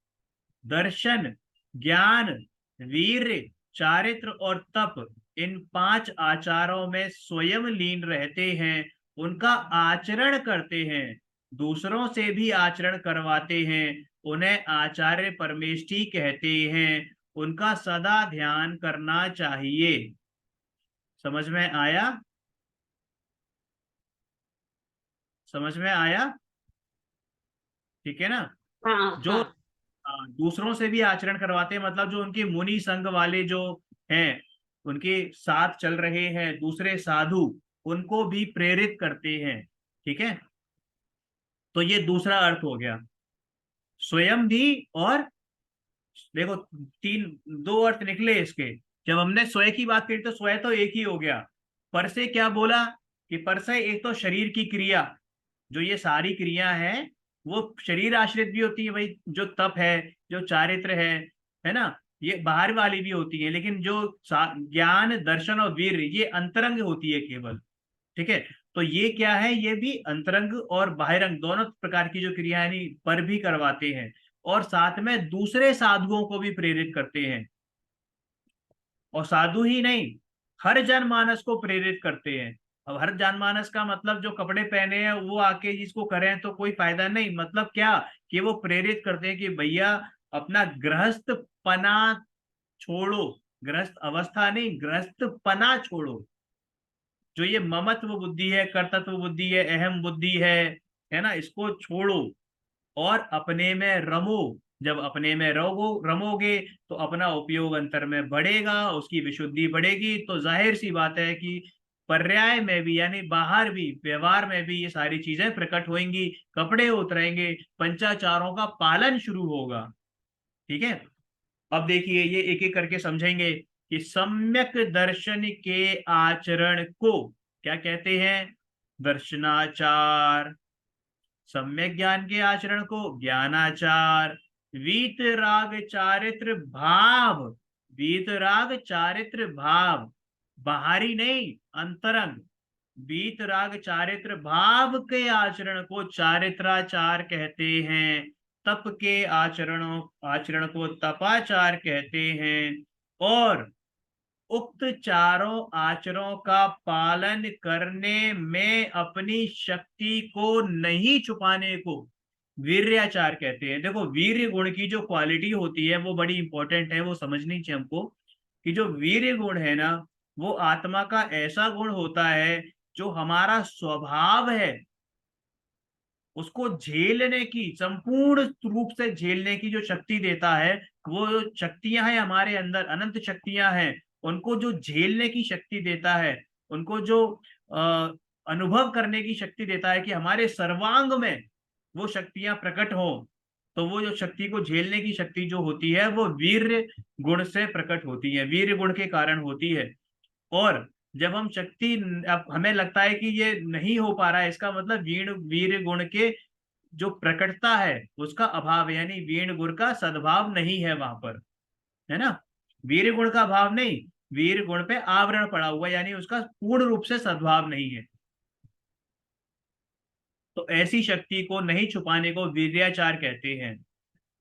Speaker 1: दर्शन, ज्ञान, वीर्य, चारित्र और तप, इन 5 आचारों में स्वयं लीन रहते हैं, उनका आचरण करते हैं, दूसरों से भी आचरण करवाते हैं, उन्हें आचार्य परमेष्ठी कहते हैं। उनका सदा ध्यान करना चाहिए। समझ में आया? समझ में आया? ठीक है ना?
Speaker 2: हाँ
Speaker 1: जो
Speaker 2: हाँ।
Speaker 1: दूसरों से भी आचरण करवाते हैं, मतलब जो उनके मुनि संघ वाले जो हैं, उनके साथ चल रहे हैं दूसरे साधु, उनको भी प्रेरित करते हैं। ठीक है, तो ये दूसरा अर्थ हो गया, स्वयं भी। और देखो, दो अर्थ निकले इसके। जब हमने स्वयं की बात करी तो स्वयं तो एक ही हो गया। पर से क्या बोला? कि पर से एक तो शरीर की क्रिया, जो ये सारी क्रिया है वो शरीर आश्रित भी होती है भाई। जो तप है, जो चारित्र है ना, ये बाहर वाली भी होती है। लेकिन जो ज्ञान, दर्शन और वीर, ये अंतरंग होती है केवल। ठीक है, तो ये क्या है? ये भी अंतरंग और बाहिरंग दोनों प्रकार की जो क्रिया है पर भी करवाते हैं, और साथ में दूसरे साधुओं को भी प्रेरित करते हैं। और साधु ही नहीं, हर जनमानस को प्रेरित करते हैं। अब हर जनमानस का मतलब जो कपड़े पहने हैं वो आके जिसको करें तो कोई फायदा नहीं। मतलब क्या? कि वो प्रेरित करते हैं कि भैया अपना गृहस्थ पना छोड़ो, ग्रस्त अवस्था नहीं, ग्रस्त पना छोड़ो। जो ये ममत्व बुद्धि है, कर्तत्व बुद्धि है, अहम बुद्धि है ना, इसको छोड़ो और अपने में रमो। जब अपने में रमोगे तो अपना उपयोग अंतर में बढ़ेगा, उसकी विशुद्धि बढ़ेगी, तो जाहिर सी बात है कि पर्याय में भी यानी बाहर भी व्यवहार में भी ये सारी चीजें प्रकट होंगी, कपड़े उतरेंगे, पंचाचारों का पालन शुरू होगा। ठीक है। अब देखिए ये एक एक करके समझेंगे कि सम्यक दर्शन के आचरण को क्या कहते हैं? दर्शनाचार। सम्यक ज्ञान के आचरण को ज्ञानाचार। वीतराग चारित्र भाव। वीतराग चारित्र भाव, बाहरी नहीं, अंतरंग। वीतराग चारित्र भाव के आचरण को चारित्राचार कहते हैं। तप के आचरण को तपाचार कहते हैं। और उक्त चारों आचरणों का पालन करने में अपनी शक्ति को नहीं छुपाने को वीर्याचार कहते हैं। देखो, वीर्य गुण की जो क्वालिटी होती है वो बड़ी इंपॉर्टेंट है, वो समझनी चाहिए हमको कि जो वीर्य गुण है ना, वो आत्मा का ऐसा गुण होता है जो हमारा स्वभाव है उसको झेलने की, संपूर्ण रूप से झेलने की जो शक्ति देता है। वो जो शक्तियां हैं हमारे अंदर, अनंत शक्तियां हैं, उनको जो झेलने की शक्ति देता है, उनको जो अ, अनुभव करने की शक्ति देता है कि हमारे सर्वांग में वो शक्तियां प्रकट हो। तो वो जो शक्ति को झेलने की शक्ति जो होती है वो वीर्य गुण से प्रकट होती है, वीर्य गुण के कारण होती है। और जब हम शक्ति, अब हमें लगता है कि ये नहीं हो पा रहा है, इसका मतलब वीर गुण के जो प्रकटता है उसका अभाव है, यानी वीर गुण का सद्भाव नहीं है वहां पर, है ना। वीर गुण का अभाव नहीं, वीर गुण पे आवरण पड़ा हुआ है, यानी उसका पूर्ण रूप से सद्भाव नहीं है। तो ऐसी शक्ति को नहीं छुपाने को वीर्याचार कहते हैं।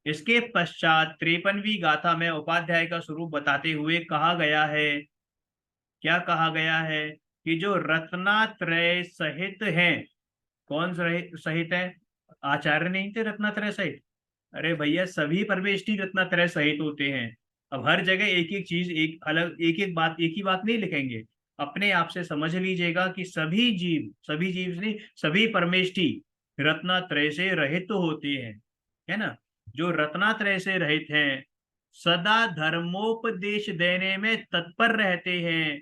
Speaker 1: इसके पश्चात 53वीं गाथा में उपाध्याय का स्वरूप बताते हुए कहा गया है, क्या कहा गया है? कि जो रत्नात्रय सहित हैं। कौन सहित है? आचार्य नहीं थे रत्नात्रय सहित? अरे भैया, सभी परमेष्टि रत्नात्रय सहित होते हैं। अब हर जगह एक एक चीज, एक अलग, एक एक बात, एक ही बात नहीं लिखेंगे। अपने आप से समझ लीजिएगा कि सभी जीव नहीं, सभी परमेष्टि रत्नात्रय से रहित होते हैं, है ना। जो रत्नात्रय से रहित हैं, सदा धर्मोपदेश देने में तत्पर रहते हैं,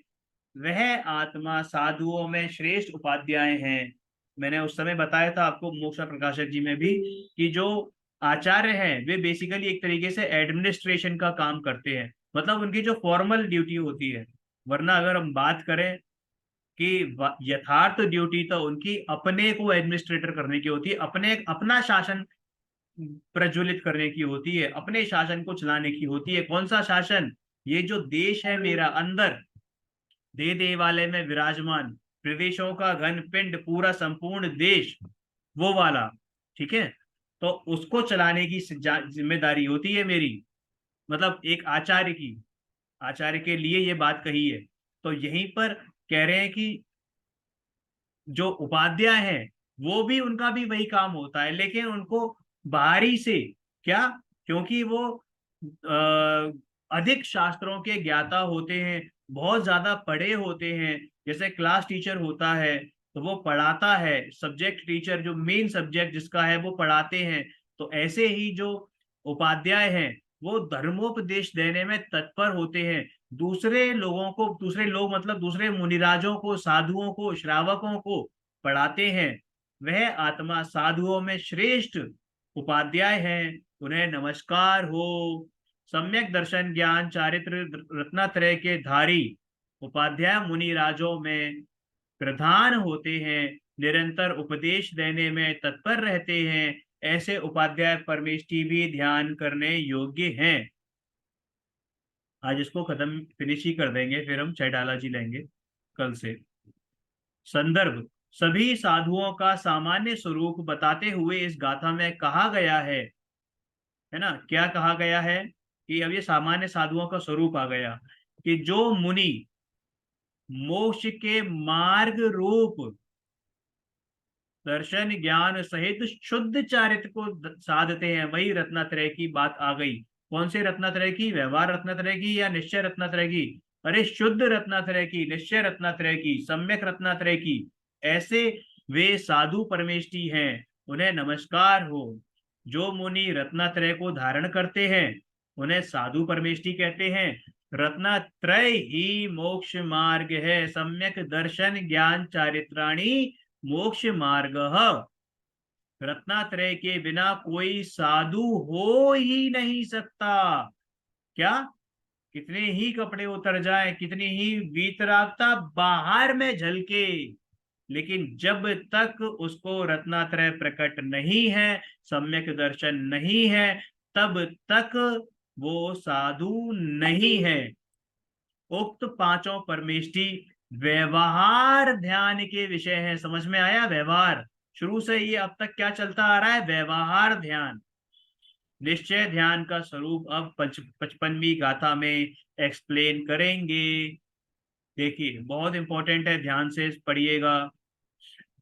Speaker 1: वह आत्मा साधुओं में श्रेष्ठ उपाध्याय हैं। मैंने उस समय बताया था आपको, मोक्षा प्रकाशक जी में भी, कि जो आचार्य हैं वे बेसिकली एक तरीके से एडमिनिस्ट्रेशन का काम करते हैं, मतलब उनकी जो फॉर्मल ड्यूटी होती है। वरना अगर हम बात करें कि यथार्थ ड्यूटी तो उनकी अपने को एडमिनिस्ट्रेटर करने की होती है, अपने अपना शासन प्रज्वलित करने की होती है, अपने शासन को चलाने की होती है। कौन सा शासन? ये जो देश है मेरा अंदर, दे दे वाले में विराजमान प्रदेशों का घन पिंड, पूरा संपूर्ण देश, वो वाला। ठीक है। तो उसको चलाने की जिम्मेदारी होती है मेरी, मतलब एक आचार्य की। आचार्य के लिए ये बात कही है। तो यहीं पर कह रहे हैं कि जो उपाध्याय हैं वो भी, उनका भी वही काम होता है, लेकिन उनको बाहरी से, क्या, क्योंकि वो अधिक शास्त्रों के ज्ञाता होते हैं, बहुत ज्यादा पढ़े होते हैं। जैसे क्लास टीचर होता है तो वो पढ़ाता है, सब्जेक्ट टीचर जो मेन सब्जेक्ट जिसका है वो पढ़ाते हैं। तो ऐसे ही जो उपाध्याय हैं वो धर्मोपदेश देने में तत्पर होते हैं, दूसरे लोगों को, दूसरे लोग मतलब दूसरे मुनिराजों को, साधुओं को, श्रावकों को पढ़ाते हैं। वह आत्मा साधुओं में श्रेष्ठ उपाध्याय हैं, उन्हें नमस्कार हो। सम्यक दर्शन ज्ञान चारित्र रत्नात्रय के धारी उपाध्याय मुनिराजों में प्रधान होते हैं, निरंतर उपदेश देने में तत्पर रहते हैं। ऐसे उपाध्याय परमेष्टि भी ध्यान करने योग्य हैं। आज इसको खत्म फिनिश ही कर देंगे, फिर हम चैडाला जी लेंगे कल से। संदर्भ: सभी साधुओं का सामान्य स्वरूप बताते हुए इस गाथा में कहा गया है ना। क्या कहा गया है? कि अब ये सामान्य साधुओं का स्वरूप आ गया कि जो मुनि मोक्ष के मार्ग रूप दर्शन ज्ञान सहित शुद्ध चारित्र को साधते हैं, वही रत्नात्रय की बात आ गई। कौन से रत्नत्रय की? व्यवहार रत्नत्रय की या निश्चय रत्नत्रय की? अरे शुद्ध रत्नत्रय की, निश्चय रत्नत्रय की, सम्यक रत्नत्रय की। ऐसे वे साधु परमेष्टि हैं, उन्हें नमस्कार हो। जो मुनि रत्नत्रय को धारण करते हैं उन्हें साधु परमेष्टि कहते हैं। रत्नत्रय ही मोक्ष मार्ग है, सम्यक दर्शन ज्ञान चारित्राणी मोक्ष मार्ग। रत्नात्रय के बिना कोई साधु हो ही नहीं सकता। क्या? कितने ही कपड़े उतर जाए, कितनी ही वीतरागता बाहर में झलके, लेकिन जब तक उसको रत्नात्रय प्रकट नहीं है, सम्यक दर्शन नहीं है, तब तक वो साधु नहीं है। उक्त पांचों परमेष्टि व्यवहार ध्यान के विषय हैं। समझ में आया? व्यवहार शुरू से ये अब तक क्या चलता आ रहा है? व्यवहार ध्यान। निश्चय ध्यान का स्वरूप अब 55वीं गाथा में एक्सप्लेन करेंगे। देखिए बहुत इंपॉर्टेंट है, ध्यान से पढ़िएगा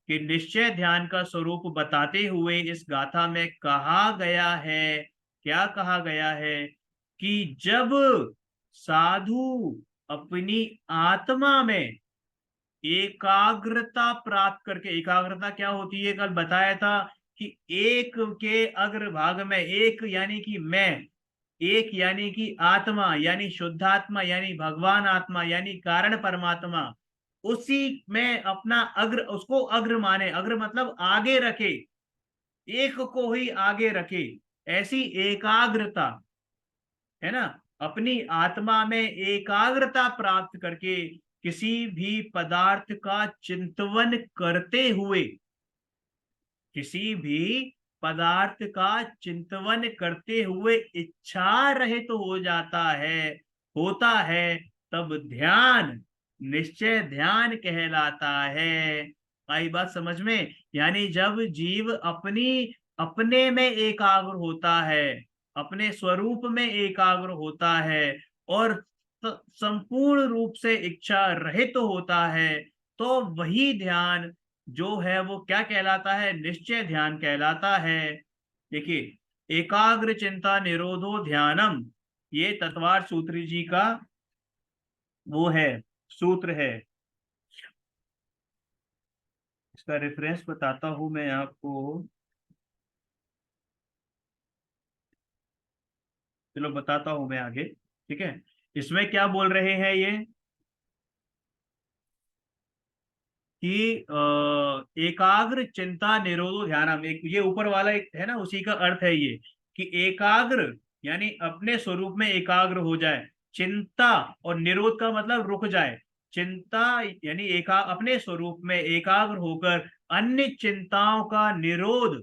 Speaker 1: कि निश्चय ध्यान का स्वरूप बताते हुए इस गाथा में कहा गया है, क्या कहा गया है कि जब साधु अपनी आत्मा में एकाग्रता प्राप्त करके, एकाग्रता क्या होती है कल बताया था कि एक के अग्रभाग में, एक यानी कि मैं, एक यानी कि आत्मा यानी शुद्धात्मा यानी भगवान आत्मा यानी कारण परमात्मा, उसी में अपना अग्र, उसको अग्र माने, अग्र मतलब आगे रखे, एक को ही आगे रखे, ऐसी एकाग्रता है ना, अपनी आत्मा में एकाग्रता प्राप्त करके किसी भी पदार्थ का चिंतवन करते हुए, किसी भी पदार्थ का चिंतवन करते हुए इच्छा रहित तो हो जाता है, होता है, तब ध्यान निश्चय ध्यान कहलाता है। आई बात समझ में? यानी जब जीव अपने में एकाग्र होता है, अपने स्वरूप में एकाग्र होता है और संपूर्ण रूप से इच्छा रहित होता है, तो वही ध्यान जो है वो क्या कहलाता है? निश्चय ध्यान कहलाता है। देखिए एकाग्र चिंता निरोधो ध्यानम, ये तत्वार सूत्री जी का वो है, सूत्र है। इसका रेफरेंस बताता हूं मैं आपको। चलो बताता हूं मैं आगे, ठीक है। इसमें क्या बोल रहे हैं ये कि एकाग्र चिंता निरोधो ध्यानम, एक ये ऊपर वाला एक है ना, उसी का अर्थ है ये कि एकाग्र यानी अपने स्वरूप में एकाग्र हो जाए, चिंता और निरोध का मतलब रुक जाए। चिंता यानी अपने स्वरूप में एकाग्र होकर अन्य चिंताओं का निरोध,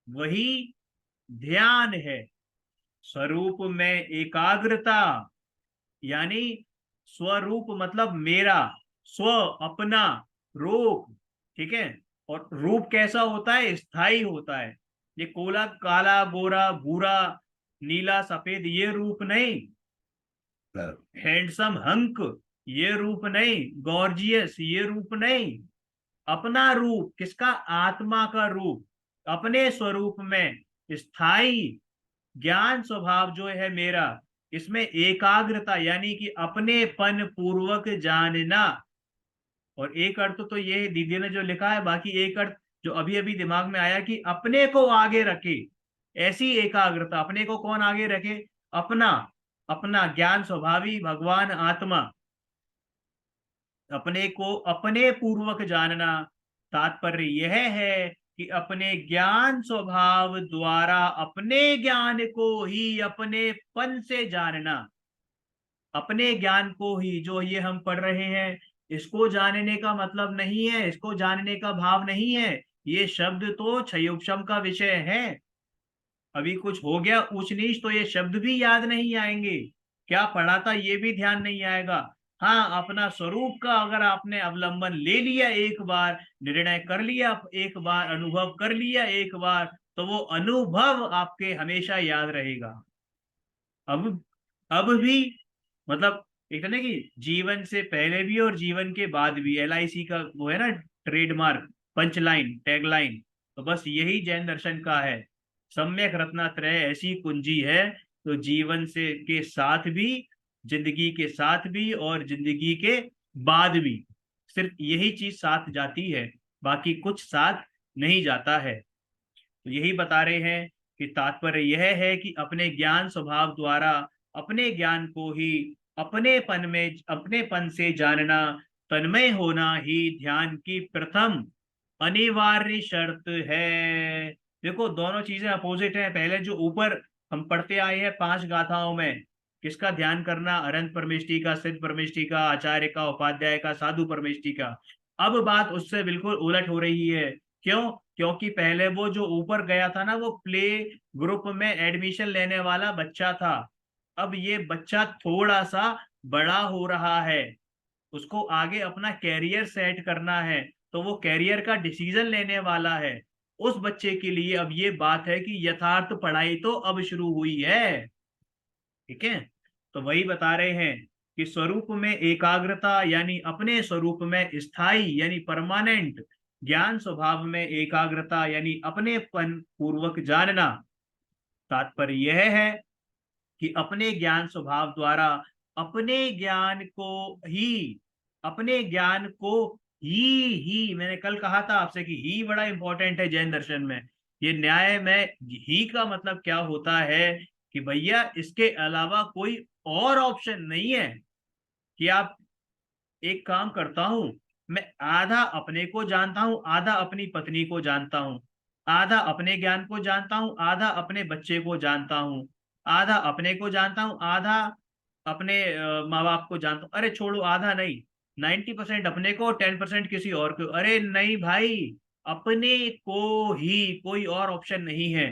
Speaker 1: वही ध्यान है। स्वरूप में एकाग्रता यानी स्वरूप मतलब मेरा, स्व अपना रूप, ठीक है। और रूप कैसा होता है? स्थायी होता है। ये कोला काला गोरा भूरा नीला सफेद ये रूप नहीं, हैंडसम हंक ये रूप नहीं, गॉर्जियस ये रूप नहीं। अपना रूप किसका? आत्मा का रूप, अपने स्वरूप में स्थायी ज्ञान स्वभाव जो है मेरा, इसमें एकाग्रता यानी कि अपनेपन पूर्वक जानना। और एक अर्थ तो ये दीदी ने जो लिखा है, बाकी एक अर्थ जो अभी अभी दिमाग में आया कि अपने को आगे रखे, ऐसी एकाग्रता। अपने को कौन आगे रखे? अपना, अपना ज्ञान स्वभावी भगवान आत्मा, अपने को अपने पूर्वक जानना। तात्पर्य यह है कि अपने ज्ञान स्वभाव द्वारा अपने ज्ञान को ही अपनेपन से जानना। अपने ज्ञान को ही, जो ये हम पढ़ रहे हैं, इसको जानने का मतलब नहीं है, इसको जानने का भाव नहीं है। ये शब्द तो क्षयोक्षम का विषय है। अभी कुछ हो गया ऊंच नीच तो ये शब्द भी याद नहीं आएंगे, क्या पढ़ा था ये भी ध्यान नहीं आएगा। हाँ, अपना स्वरूप का अगर आपने अवलंबन ले लिया, एक बार निर्णय कर लिया, एक बार अनुभव कर लिया, एक बार, तो वो अनुभव आपके हमेशा याद रहेगा। अब भी मतलब एक ना कि जीवन से पहले भी और जीवन के बाद भी, LIC का वो है ना trademark, punch line, tag line, तो बस यही जैन दर्शन का है। सम्यक रत्नात्रय ऐसी कुंजी है तो जीवन से के साथ भी, जिंदगी के साथ भी और जिंदगी के बाद भी, सिर्फ यही चीज साथ जाती है, बाकी कुछ साथ नहीं जाता है। तो यही बता रहे हैं कि तात्पर्य यह है कि अपने ज्ञान स्वभाव द्वारा अपने ज्ञान को ही अपनेपन से जानना, तन्मय होना ही ध्यान की प्रथम अनिवार्य शर्त है। देखो दोनों चीजें अपोजिट हैं। पहले जो ऊपर हम पढ़ते आए हैं 5 गाथाओं में, किसका ध्यान करना? अनंत परमेष्टि का, सिद्ध परमेष्टि का, आचार्य का, उपाध्याय का, साधु परमेष्टि का। अब बात उससे बिल्कुल उलट हो रही है। क्यों? क्योंकि पहले वो जो ऊपर गया था ना, वो प्ले ग्रुप में एडमिशन लेने वाला बच्चा था। अब ये बच्चा थोड़ा सा बड़ा हो रहा है, उसको आगे अपना कैरियर सेट करना है, तो वो कैरियर का डिसीजन लेने वाला है। उस बच्चे के लिए अब ये बात है कि यथार्थ पढ़ाई तो अब शुरू हुई है। ठीक है, तो वही बता रहे हैं कि स्वरूप में एकाग्रता यानी अपने स्वरूप में स्थायी यानी परमानेंट, ज्ञान स्वभाव में एकाग्रता यानी अपनेपन पूर्वक जानना। तात्पर्य यह है कि अपने ज्ञान स्वभाव द्वारा अपने ज्ञान को ही अपने ज्ञान को ही मैंने कल कहा था आपसे कि ही बड़ा इंपॉर्टेंट है जैन दर्शन में। ये न्याय में ही का मतलब क्या होता है कि भैया इसके अलावा कोई और ऑप्शन नहीं है कि आप, एक काम करता हूं, मैं आधा अपने को जानता हूं, आधा अपनी पत्नी को जानता हूं, आधा अपने ज्ञान को जानता हूं, आधा अपने बच्चे को जानता हूं, आधा अपने को जानता हूं, आधा अपने माँ बाप को जानता हूं। अरे छोड़ो, आधा नहीं, 90% अपने को, 10% किसी और को। अरे नहीं भाई, अपने को ही, कोई और ऑप्शन नहीं है।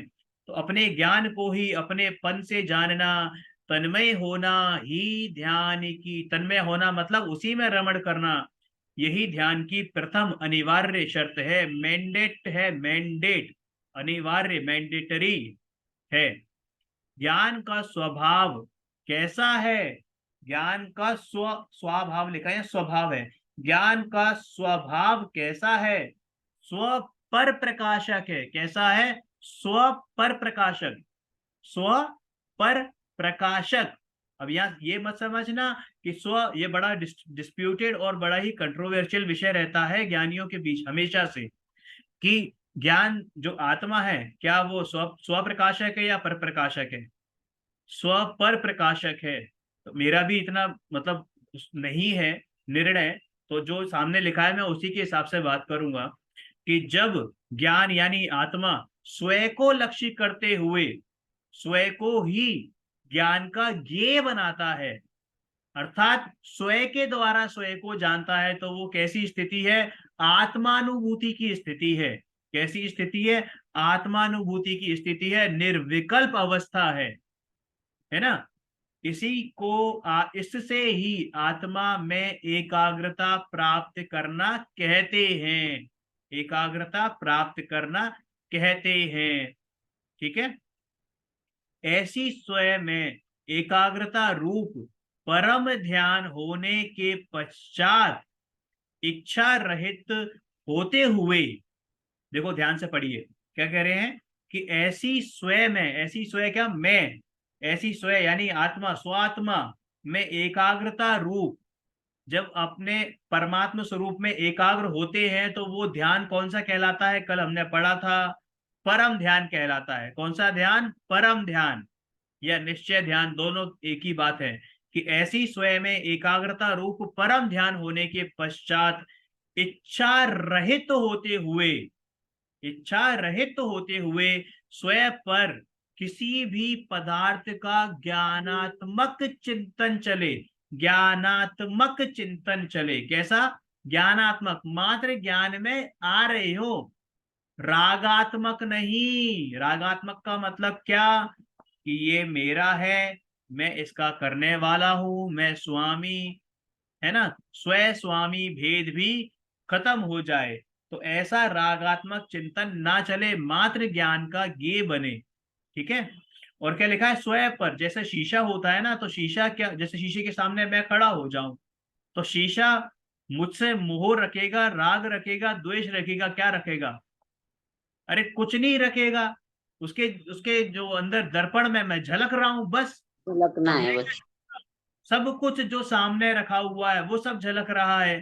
Speaker 1: तो अपने ज्ञान को ही अपने पन से जानना, तन्मय होना ही ध्यान की, तन्मय होना मतलब उसी में रमण करना, यही ध्यान की प्रथम अनिवार्य शर्त है। मैंडेट है, मैंडेट, अनिवार्य, मैंडेटरी है। ज्ञान का स्वभाव कैसा है? ज्ञान का स्वभाव लिखा है, स्वभाव है। ज्ञान का स्वभाव कैसा है? स्व पर प्रकाशक है। कैसा है? स्व पर प्रकाशक, स्व पर प्रकाशक। अब यहाँ ये मत समझना कि स्व, ये बड़ा डिस्प्यूटेड और बड़ा ही कंट्रोवर्शियल विषय रहता है ज्ञानियों के बीच हमेशा से, कि ज्ञान जो आत्मा है, क्या वो स्व स्व प्रकाशक है या पर प्रकाशक है? स्व पर प्रकाशक है। तो मेरा भी इतना मतलब नहीं है निर्णय, तो जो सामने लिखा है मैं उसी के हिसाब से बात करूंगा कि जब ज्ञान यानी आत्मा स्वयं को लक्ष्य करते हुए स्वयं को ही ज्ञान का ज्ञेय बनाता है, अर्थात स्वयं के द्वारा स्वयं को जानता है, तो वो कैसी स्थिति है? आत्मानुभूति की स्थिति है। कैसी स्थिति है? आत्मानुभूति की स्थिति है, निर्विकल्प अवस्था है ना। इसी को इससे ही आत्मा में एकाग्रता प्राप्त करना कहते हैं। एकाग्रता प्राप्त करना कहते हैं। ठीक है, ऐसी स्वयं में एकाग्रता रूप परम ध्यान होने के पश्चात इच्छा रहित होते हुए, देखो ध्यान से पढ़िए क्या कह रहे हैं कि ऐसी स्वयं में, ऐसी स्वयं क्या? मैं, ऐसी स्वयं यानी आत्मा, स्वात्मा में एकाग्रता रूप, जब अपने परमात्मा स्वरूप में एकाग्र होते हैं तो वो ध्यान कौन सा कहलाता है? कल हमने पढ़ा था, परम ध्यान कहलाता है। कौन सा ध्यान? परम ध्यान या निश्चय ध्यान, दोनों एक ही बात है। कि ऐसी स्वयं में एकाग्रता रूप परम ध्यान होने के पश्चात इच्छा रहित होते हुए, इच्छा रहित होते हुए स्वयं पर किसी भी पदार्थ का ज्ञानात्मक चिंतन चले। ज्ञानात्मक चिंतन चले। कैसा? ज्ञानात्मक, मात्र ज्ञान में आ रहे हो, रागात्मक नहीं। रागात्मक का मतलब क्या? कि ये मेरा है, मैं इसका करने वाला हूं, मैं स्वामी, है ना, स्वयं स्वामी भेद भी खत्म हो जाए, तो ऐसा रागात्मक चिंतन ना चले, मात्र ज्ञान का ज्ञेय बने। ठीक है, और क्या लिखा है? स्वयं पर, जैसे शीशा होता है ना, तो शीशा क्या, जैसे शीशे के सामने मैं खड़ा हो जाऊं तो शीशा मुझसे मोह रखेगा, राग रखेगा, द्वेष रखेगा, क्या रखेगा? अरे कुछ नहीं रखेगा। उसके उसके जो अंदर दर्पण में मैं झलक रहा हूं, बस।
Speaker 2: झलकना है
Speaker 1: मैं
Speaker 2: बस।
Speaker 1: सब कुछ जो सामने रखा हुआ है वो सब झलक रहा है,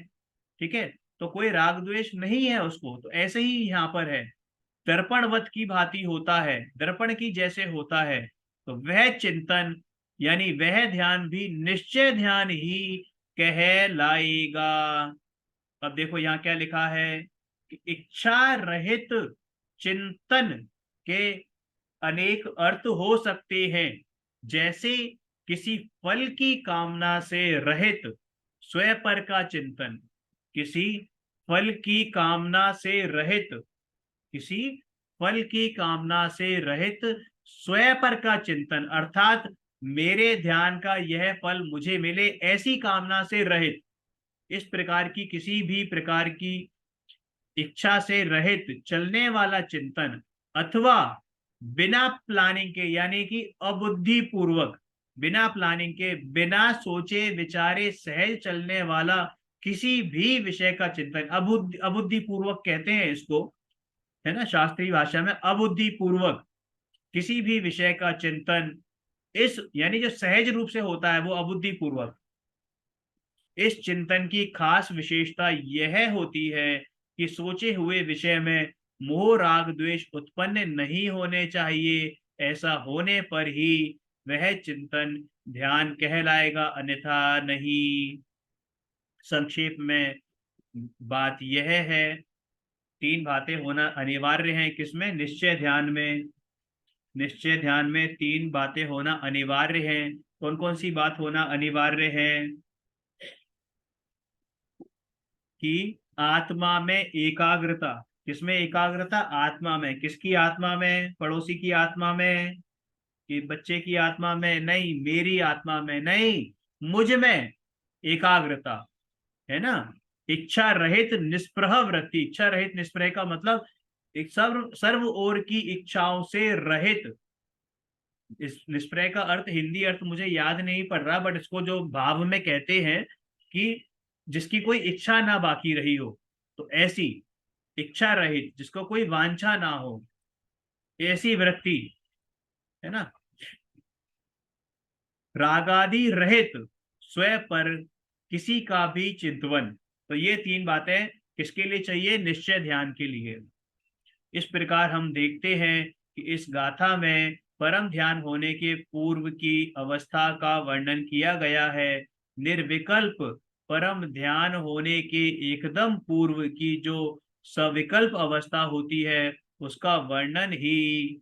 Speaker 1: ठीक है। तो कोई राग द्वेष नहीं है उसको। तो ऐसे ही यहाँ पर है, दर्पणवत की भांति होता है, दर्पण की जैसे होता है। तो वह चिंतन यानी वह ध्यान भी निश्चय ध्यान ही कहलाएगा। अब देखो यहाँ क्या लिखा है कि इच्छा रहित चिंतन के अनेक अर्थ हो सकते हैं। जैसे किसी फल की कामना से रहित स्वपर का चिंतन, किसी फल की कामना से रहित, किसी फल की कामना से रहित स्वपर का चिंतन, अर्थात मेरे ध्यान का यह फल मुझे मिले ऐसी कामना से रहित, इस प्रकार की किसी भी प्रकार की इच्छा से रहित चलने वाला चिंतन, अथवा बिना प्लानिंग के यानी कि अबुद्धि पूर्वक, बिना प्लानिंग के, बिना सोचे विचारे सहज चलने वाला किसी भी विषय का चिंतन, अबुद्धि पूर्वक कहते हैं इसको, है ना, शास्त्रीय भाषा में अबुद्धि पूर्वक किसी भी विषय का चिंतन, इस यानी जो सहज रूप से होता है वो अबुद्धि पूर्वक। इस चिंतन की खास विशेषता यह होती है कि सोचे हुए विषय में मोह राग द्वेष उत्पन्न नहीं होने चाहिए। ऐसा होने पर ही वह चिंतन ध्यान कहलाएगा, अन्यथा नहीं। संक्षेप में बात यह है, तीन बातें होना अनिवार्य है किसमें, निश्चय ध्यान में। निश्चय ध्यान में तीन बातें होना अनिवार्य है। कौन कौन सी बात होना अनिवार्य है? कि आत्मा में एकाग्रता। किसमें एकाग्रता? आत्मा में। किसकी आत्मा में? पड़ोसी की आत्मा में कि बच्चे की आत्मा में? नहीं, मेरी आत्मा में नहीं, मुझ में एकाग्रता, है ना। इच्छा रहित निष्प्रह वृत्ति, इच्छा रहित निष्प्रह का मतलब एक सर्व सर्व ओर की इच्छाओं से रहित। इस निष्प्रह का अर्थ, हिंदी अर्थ मुझे याद नहीं पड़ रहा, बट इसको जो भाव में कहते हैं कि जिसकी कोई इच्छा ना बाकी रही हो, तो ऐसी इच्छा रहित, जिसको कोई वांछा ना हो, ऐसी वृत्ति, है ना। रागादि रहित स्वयं पर किसी का भी चिंतवन। तो ये तीन बातें किसके लिए चाहिए? निश्चय ध्यान के लिए। इस प्रकार हम देखते हैं कि इस गाथा में परम ध्यान होने के पूर्व की अवस्था का वर्णन किया गया है। निर्विकल्प परम ध्यान होने के एकदम पूर्व की जो सविकल्प अवस्था होती है उसका वर्णन ही,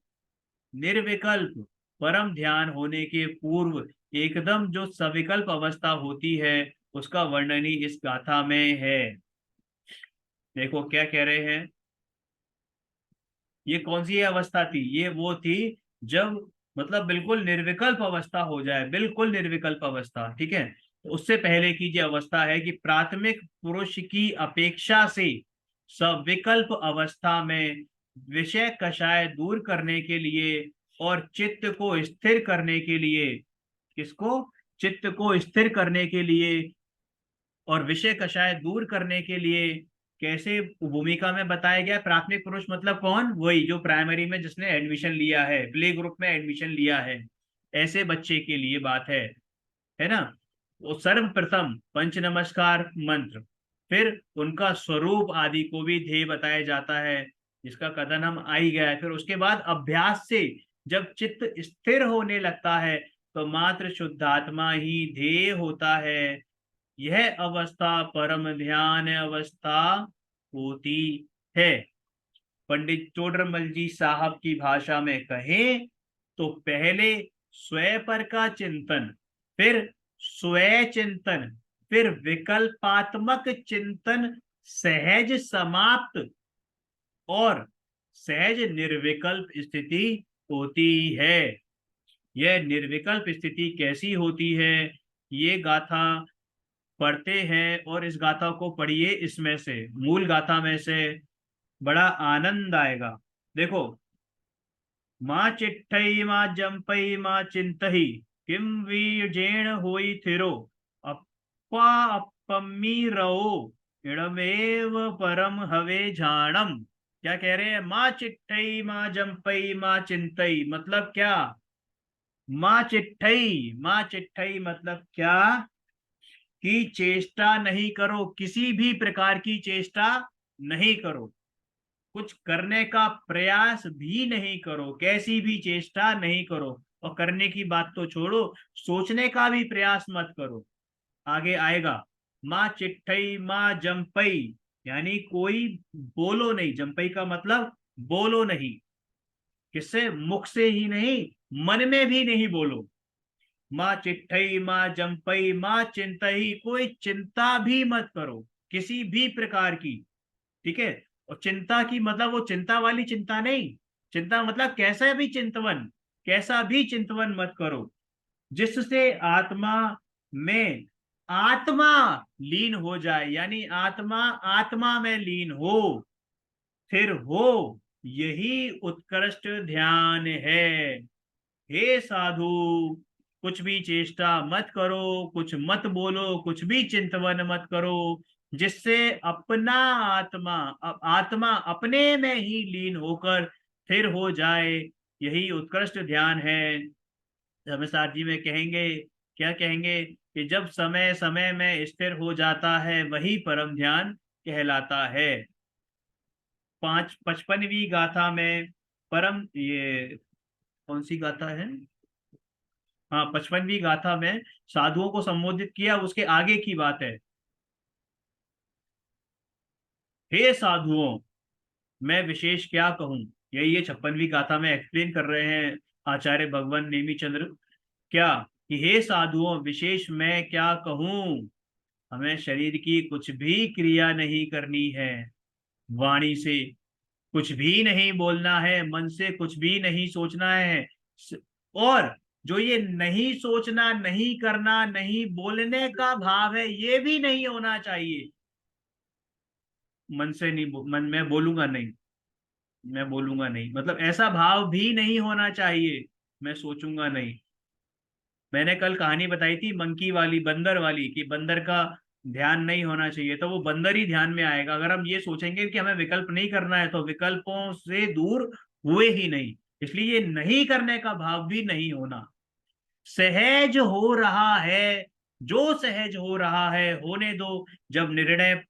Speaker 1: निर्विकल्प परम ध्यान होने के पूर्व एकदम जो सविकल्प अवस्था होती है उसका वर्णन ही इस गाथा में है। देखो क्या कह रहे हैं, ये कौन सी अवस्था थी? ये वो थी जब मतलब बिल्कुल निर्विकल्प अवस्था हो जाए, बिल्कुल निर्विकल्प अवस्था, ठीक है। तो उससे पहले की जो अवस्था है कि प्राथमिक पुरुष की अपेक्षा से सविकल्प अवस्था में विषय कषाय दूर करने के लिए और चित्त को स्थिर करने के लिए, किसको? चित्त को स्थिर करने के लिए और विषय कषाय दूर करने के लिए कैसे भूमिका में बताया गया। प्राथमिक पुरुष मतलब कौन? वही जो प्राइमरी में जिसने एडमिशन लिया है, प्ले ग्रुप में एडमिशन लिया है, ऐसे बच्चे के लिए बात है ना। वो सर्वप्रथम पंच नमस्कार मंत्र, फिर उनका स्वरूप आदि को भी ध्येय बताया जाता है, जिसका कथन हम आ ही गया है। फिर उसके बाद अभ्यास से जब चित्त स्थिर होने लगता है तो मात्र शुद्धात्मा ही ध्येय होता है। यह अवस्था परम ध्यान अवस्था होती है। पंडित चोडरमल जी साहब की भाषा में कहें तो पहले स्वयं पर का चिंतन, फिर स्वय चिंतन, फिर विकल्पात्मक चिंतन सहज समाप्त और सहज निर्विकल्प स्थिति होती है। यह निर्विकल्प स्थिति कैसी होती है? ये गाथा पढ़ते हैं और इस गाथा को पढ़िए, इसमें से मूल गाथा में से बड़ा आनंद आएगा। देखो, माँ चिट्ठई माँ जंपई माँ चिंतही किम वीजेण होई थिरो अप्पा अपम्मी रहो इड़मेव परम हवे झाणम। क्या कह रहे हैं? माँ चिट्ठई माँ जम्पई माँ चिंतई मतलब क्या? माँ चिट्ठई मतलब क्या? कि चेष्टा नहीं करो, किसी भी प्रकार की चेष्टा नहीं करो, कुछ करने का प्रयास भी नहीं करो, कैसी भी चेष्टा नहीं करो। और करने की बात तो छोड़ो, सोचने का भी प्रयास मत करो। आगे आएगा, माँ चिट्ठई माँ जम्पई, यानी कोई बोलो नहीं। जम्पई का मतलब बोलो नहीं, किससे? मुख से ही नहीं, मन में भी नहीं बोलो। माँ चिट्ठई माँ जम्पई माँ चिंतई, कोई चिंता भी मत करो, किसी भी प्रकार की। ठीक है? और चिंता की मतलब वो चिंता वाली चिंता नहीं, चिंता मतलब कैसा भी चिंतवन, कैसा भी चिंतवन मत करो जिससे आत्मा में आत्मा लीन हो जाए, यानी आत्मा आत्मा में लीन हो, फिर हो, यही उत्कृष्ट ध्यान है। हे साधु, कुछ भी चेष्टा मत करो, कुछ मत बोलो, कुछ भी चिंतवन मत करो जिससे अपना आत्मा, आत्मा अपने में ही लीन होकर फिर हो जाए, यही उत्कृष्ट ध्यान है। रमेशार जी में कहेंगे, क्या कहेंगे? कि जब समय समय में स्थिर हो जाता है वही परम ध्यान कहलाता है। 55वीं गाथा में परम, ये कौन सी गाथा है? हाँ, 55वीं गाथा में साधुओं को संबोधित किया, उसके आगे की बात है। हे साधुओं, मैं विशेष क्या कहूं, यही ये 56वीं गाथा में एक्सप्लेन कर रहे हैं आचार्य भगवान नेमी चंद्र। क्या? कि हे साधुओं, विशेष मैं क्या कहूं, हमें शरीर की कुछ भी क्रिया नहीं करनी है, वाणी से कुछ भी नहीं बोलना है, मन से कुछ भी नहीं सोचना है। और जो ये नहीं सोचना, नहीं करना, नहीं बोलने का भाव है, ये भी नहीं होना चाहिए। मन से नहीं मन में बोलूंगा नहीं, मैं बोलूंगा नहीं, मतलब ऐसा भाव भी नहीं होना चाहिए, मैं सोचूंगा नहीं। मैंने कल कहानी बताई थी मंकी वाली, बंदर वाली, कि बंदर का ध्यान नहीं होना चाहिए, तो वो बंदर ही ध्यान में आएगा। अगर हम ये सोचेंगे कि हमें विकल्प नहीं करना है तो विकल्पों से दूर हुए ही नहीं। इसलिए ये नहीं करने का भाव भी नहीं होना। सहज हो रहा है, जो सहज हो रहा है होने दो। जब निर्णय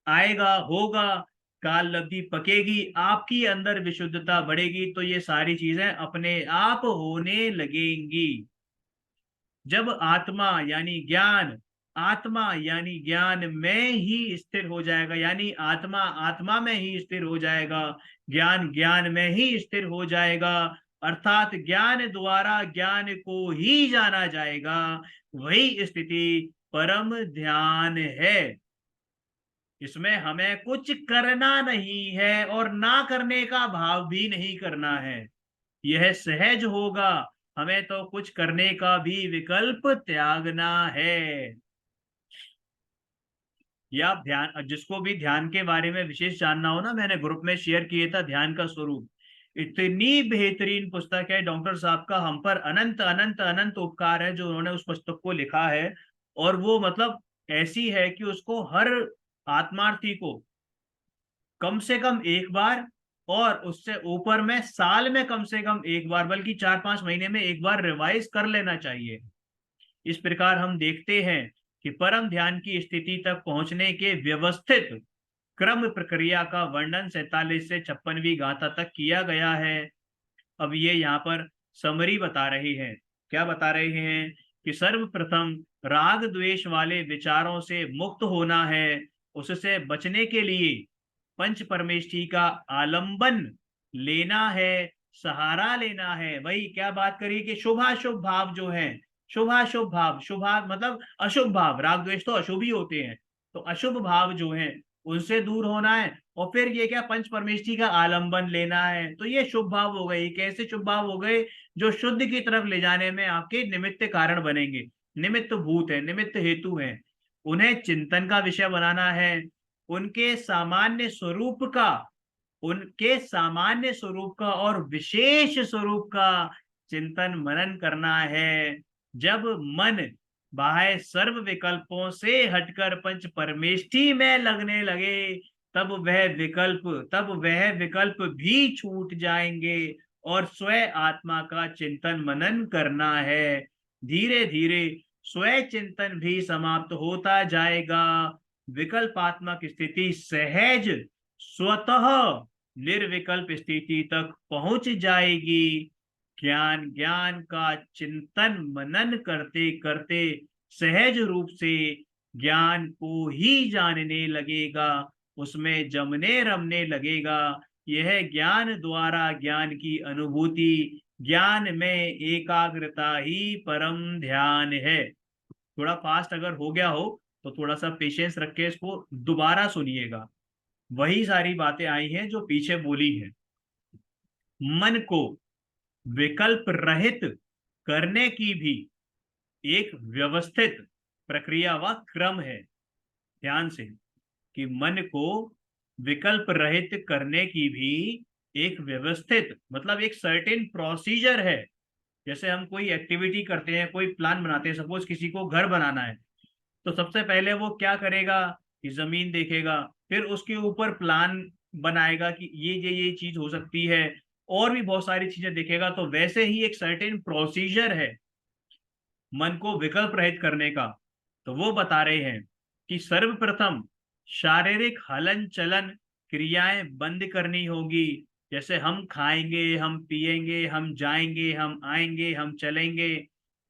Speaker 1: आएगा, होगा, काल लब्धि पकेगी, आपकी अंदर विशुद्धता बढ़ेगी, तो ये सारी चीजें अपने आप होने लगेंगी। जब आत्मा यानी ज्ञान, आत्मा यानी ज्ञान में ही स्थिर हो जाएगा, यानी आत्मा आत्मा में ही स्थिर हो जाएगा, ज्ञान ज्ञान में ही स्थिर हो जाएगा, अर्थात ज्ञान द्वारा ज्ञान को ही जाना जाएगा, वही स्थिति परम ध्यान है। इसमें हमें कुछ करना नहीं है और ना करने का भाव भी नहीं करना है, यह सहज होगा। हमें तो कुछ करने का भी विकल्प त्यागना है। या ध्यान, जिसको भी ध्यान के बारे में विशेष जानना हो ना, मैंने ग्रुप में शेयर किया था ध्यान का स्वरूप। इतनी बेहतरीन पुस्तक है डॉक्टर साहब का, हम पर अनंत अनंत अनंत उपकार है जो उन्होंने उस पुस्तक को लिखा है। और वो मतलब ऐसी है कि उसको हर आत्मार्थी को कम से कम एक बार, और उससे ऊपर में साल में कम से कम एक बार, बल्कि 4-5 महीने में एक बार रिवाइज कर लेना चाहिए। इस प्रकार हम देखते हैं कि परम ध्यान की स्थिति तक पहुंचने के व्यवस्थित क्रम प्रक्रिया का वर्णन 47 से 56वीं गाथा तक किया गया है। अब ये यहाँ पर समरी बता रहे हैं। क्या बता रहे हैं? कि सर्वप्रथम राग द्वेष वाले विचारों से मुक्त होना है। उससे बचने के लिए पंच परमेष्ठी का आलंबन लेना है, सहारा लेना है। वही क्या बात करी कि शुभाशुभ भाव जो है, शुभाशुभ भाव, शुभा मतलब अशुभ भाव, राग द्वेष तो अशुभ ही होते हैं, तो अशुभ भाव जो है उनसे दूर होना है। और फिर ये क्या, पंच परमेष्ठी का आलंबन लेना है। तो ये शुभ भाव हो गए, कैसे शुभ भाव हो गए? जो शुद्ध की तरफ ले जाने में आपके निमित्त कारण बनेंगे, निमित्त भूत है, निमित्त हेतु है। उन्हें चिंतन का विषय बनाना है, उनके सामान्य स्वरूप का, उनके सामान्य स्वरूप का और विशेष स्वरूप का चिंतन मनन करना है। जब मन बाह्य सर्व विकल्पों से हटकर पंच परमेष्ठी में लगने लगे, तब वह विकल्प भी छूट जाएंगे और स्वयं आत्मा का चिंतन मनन करना है। धीरे धीरे स्वयं चिंतन भी समाप्त होता जाएगा। विकल्पात्मक स्थिति सहज स्वतः निर्विकल्प स्थिति तक पहुंच जाएगी। ज्ञान का चिंतन मनन करते करते सहज रूप से ज्ञान को ही जानने लगेगा, उसमें जमने रमने लगेगा। यह ज्ञान द्वारा ज्ञान की अनुभूति, ज्ञान में एकाग्रता ही परम ध्यान है। थोड़ा फास्ट अगर हो गया हो तो थोड़ा सा पेशेंस रख के इसको दोबारा सुनिएगा। वही सारी बातें आई हैं जो पीछे बोली हैं। मन को विकल्प रहित करने की भी एक व्यवस्थित प्रक्रिया व क्रम है। ध्यान से, कि मन को विकल्प रहित करने की भी एक व्यवस्थित मतलब एक सर्टेन प्रोसीजर है। जैसे हम कोई एक्टिविटी करते हैं, कोई प्लान बनाते हैं, सपोज किसी को घर बनाना है, तो सबसे पहले वो क्या करेगा कि जमीन देखेगा, फिर उसके ऊपर प्लान बनाएगा कि ये चीज हो सकती है, और भी बहुत सारी चीजें देखेगा। तो वैसे ही एक सर्टेन प्रोसीजर है मन को विकल्प रहित करने का। तो वो बता रहे हैं कि सर्वप्रथम शारीरिक हलन चलन क्रियाएं बंद करनी होगी। जैसे हम खाएंगे, हम पिएंगे, हम जाएंगे, हम आएंगे, हम चलेंगे,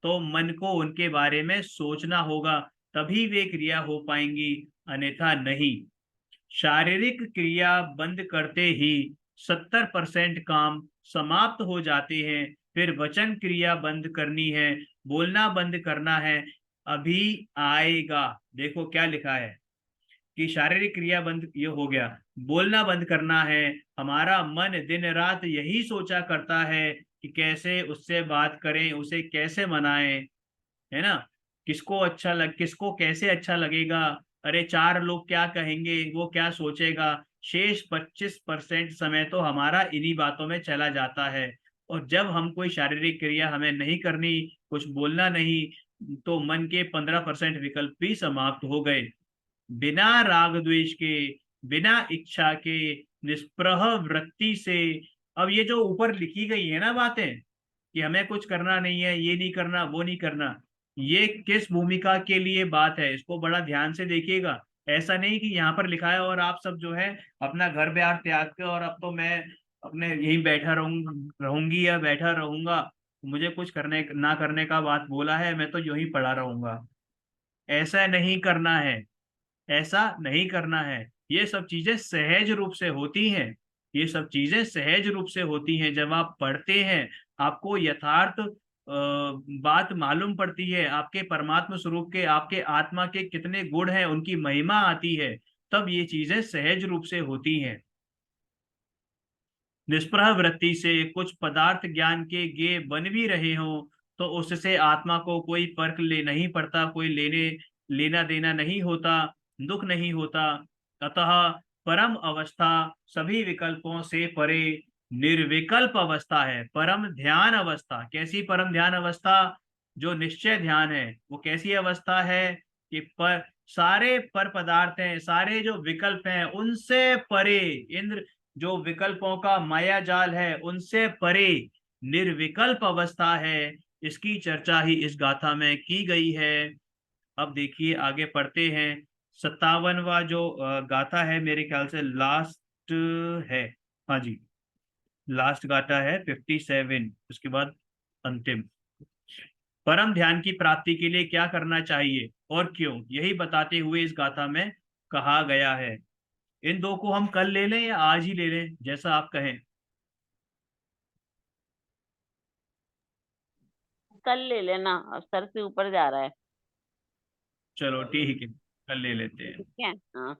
Speaker 1: तो मन को उनके बारे में सोचना होगा, तभी वे क्रिया हो पाएंगी, अन्यथा नहीं। शारीरिक क्रिया बंद करते ही 70% काम समाप्त हो जाते हैं। फिर वचन क्रिया बंद करनी है, बोलना बंद करना है, अभी आएगा। देखो क्या लिखा है कि शारीरिक क्रिया बंद, ये हो गया। बोलना बंद करना है, हमारा मन दिन रात यही सोचा करता है कि कैसे उससे बात करें, उसे कैसे मनाएं, है ना। किसको कैसे अच्छा लगेगा, अरे चार लोग क्या कहेंगे, वो क्या सोचेगा। शेष 25% समय तो हमारा इन्हीं बातों में चला जाता है। और जब हम कोई शारीरिक क्रिया हमें नहीं करनी, कुछ बोलना नहीं, तो मन के 15% विकल्प भी समाप्त हो गए। बिना राग द्वेष के, बिना इच्छा के, निष्प्रह वृत्ति से। अब ये जो ऊपर लिखी गई है ना बातें, कि हमें कुछ करना नहीं है, ये नहीं करना, वो नहीं करना, ये किस भूमिका के लिए बात है, इसको बड़ा ध्यान से देखिएगा। ऐसा नहीं कि यहाँ पर लिखा है और आप सब जो है अपना घर बार त्याग के और अब तो मैं अपने यहीं बैठा रहूंगी या बैठा रहूंगा, मुझे कुछ करने ना करने का बात बोला है, मैं तो यूं ही पड़ा रहूंगा। ऐसा नहीं करना है, ऐसा नहीं करना है। ये सब चीजें सहज रूप से होती हैं, ये सब चीजें सहज रूप से होती हैं। जब आप पढ़ते हैं, आपको यथार्थ बात मालूम पड़ती है, आपके परमात्मा स्वरूप के, आपके आत्मा के कितने गुण हैं, उनकी महिमा आती है, तब ये चीजें सहज रूप से होती हैं। निष्प्रह वृत्ति से कुछ पदार्थ ज्ञान के गे बन भी रहे हों, तो उससे आत्मा को कोई फर्क ले नहीं पड़ता, कोई लेना देना नहीं होता, दुख नहीं होता। अतः परम अवस्था सभी विकल्पों से परे निर्विकल्प अवस्था है। परम ध्यान अवस्था, कैसी परम ध्यान अवस्था? जो निश्चय ध्यान है, वो कैसी अवस्था है कि सारे पर पदार्थ हैं, सारे जो विकल्प हैं उनसे परे, इंद्र जो विकल्पों का माया जाल है उनसे परे निर्विकल्प अवस्था है। इसकी चर्चा ही इस गाथा में की गई है। अब देखिए आगे पढ़ते हैं। 57वां जो गाथा है, मेरे ख्याल से लास्ट है। हाँ जी, लास्ट गाथा है 57, उसके बाद अंतिम। परम ध्यान की प्राप्ति के लिए क्या करना चाहिए और क्यों, यही बताते हुए इस गाथा में कहा गया है। इन दो को हम कल ले लें या आज ही ले लें, जैसा आप कहें।
Speaker 2: कल ले लेना, अब सर से ऊपर जा रहा है।
Speaker 1: चलो ठीक है, कल ले लेते हैं।
Speaker 2: ठीक है, हाँ।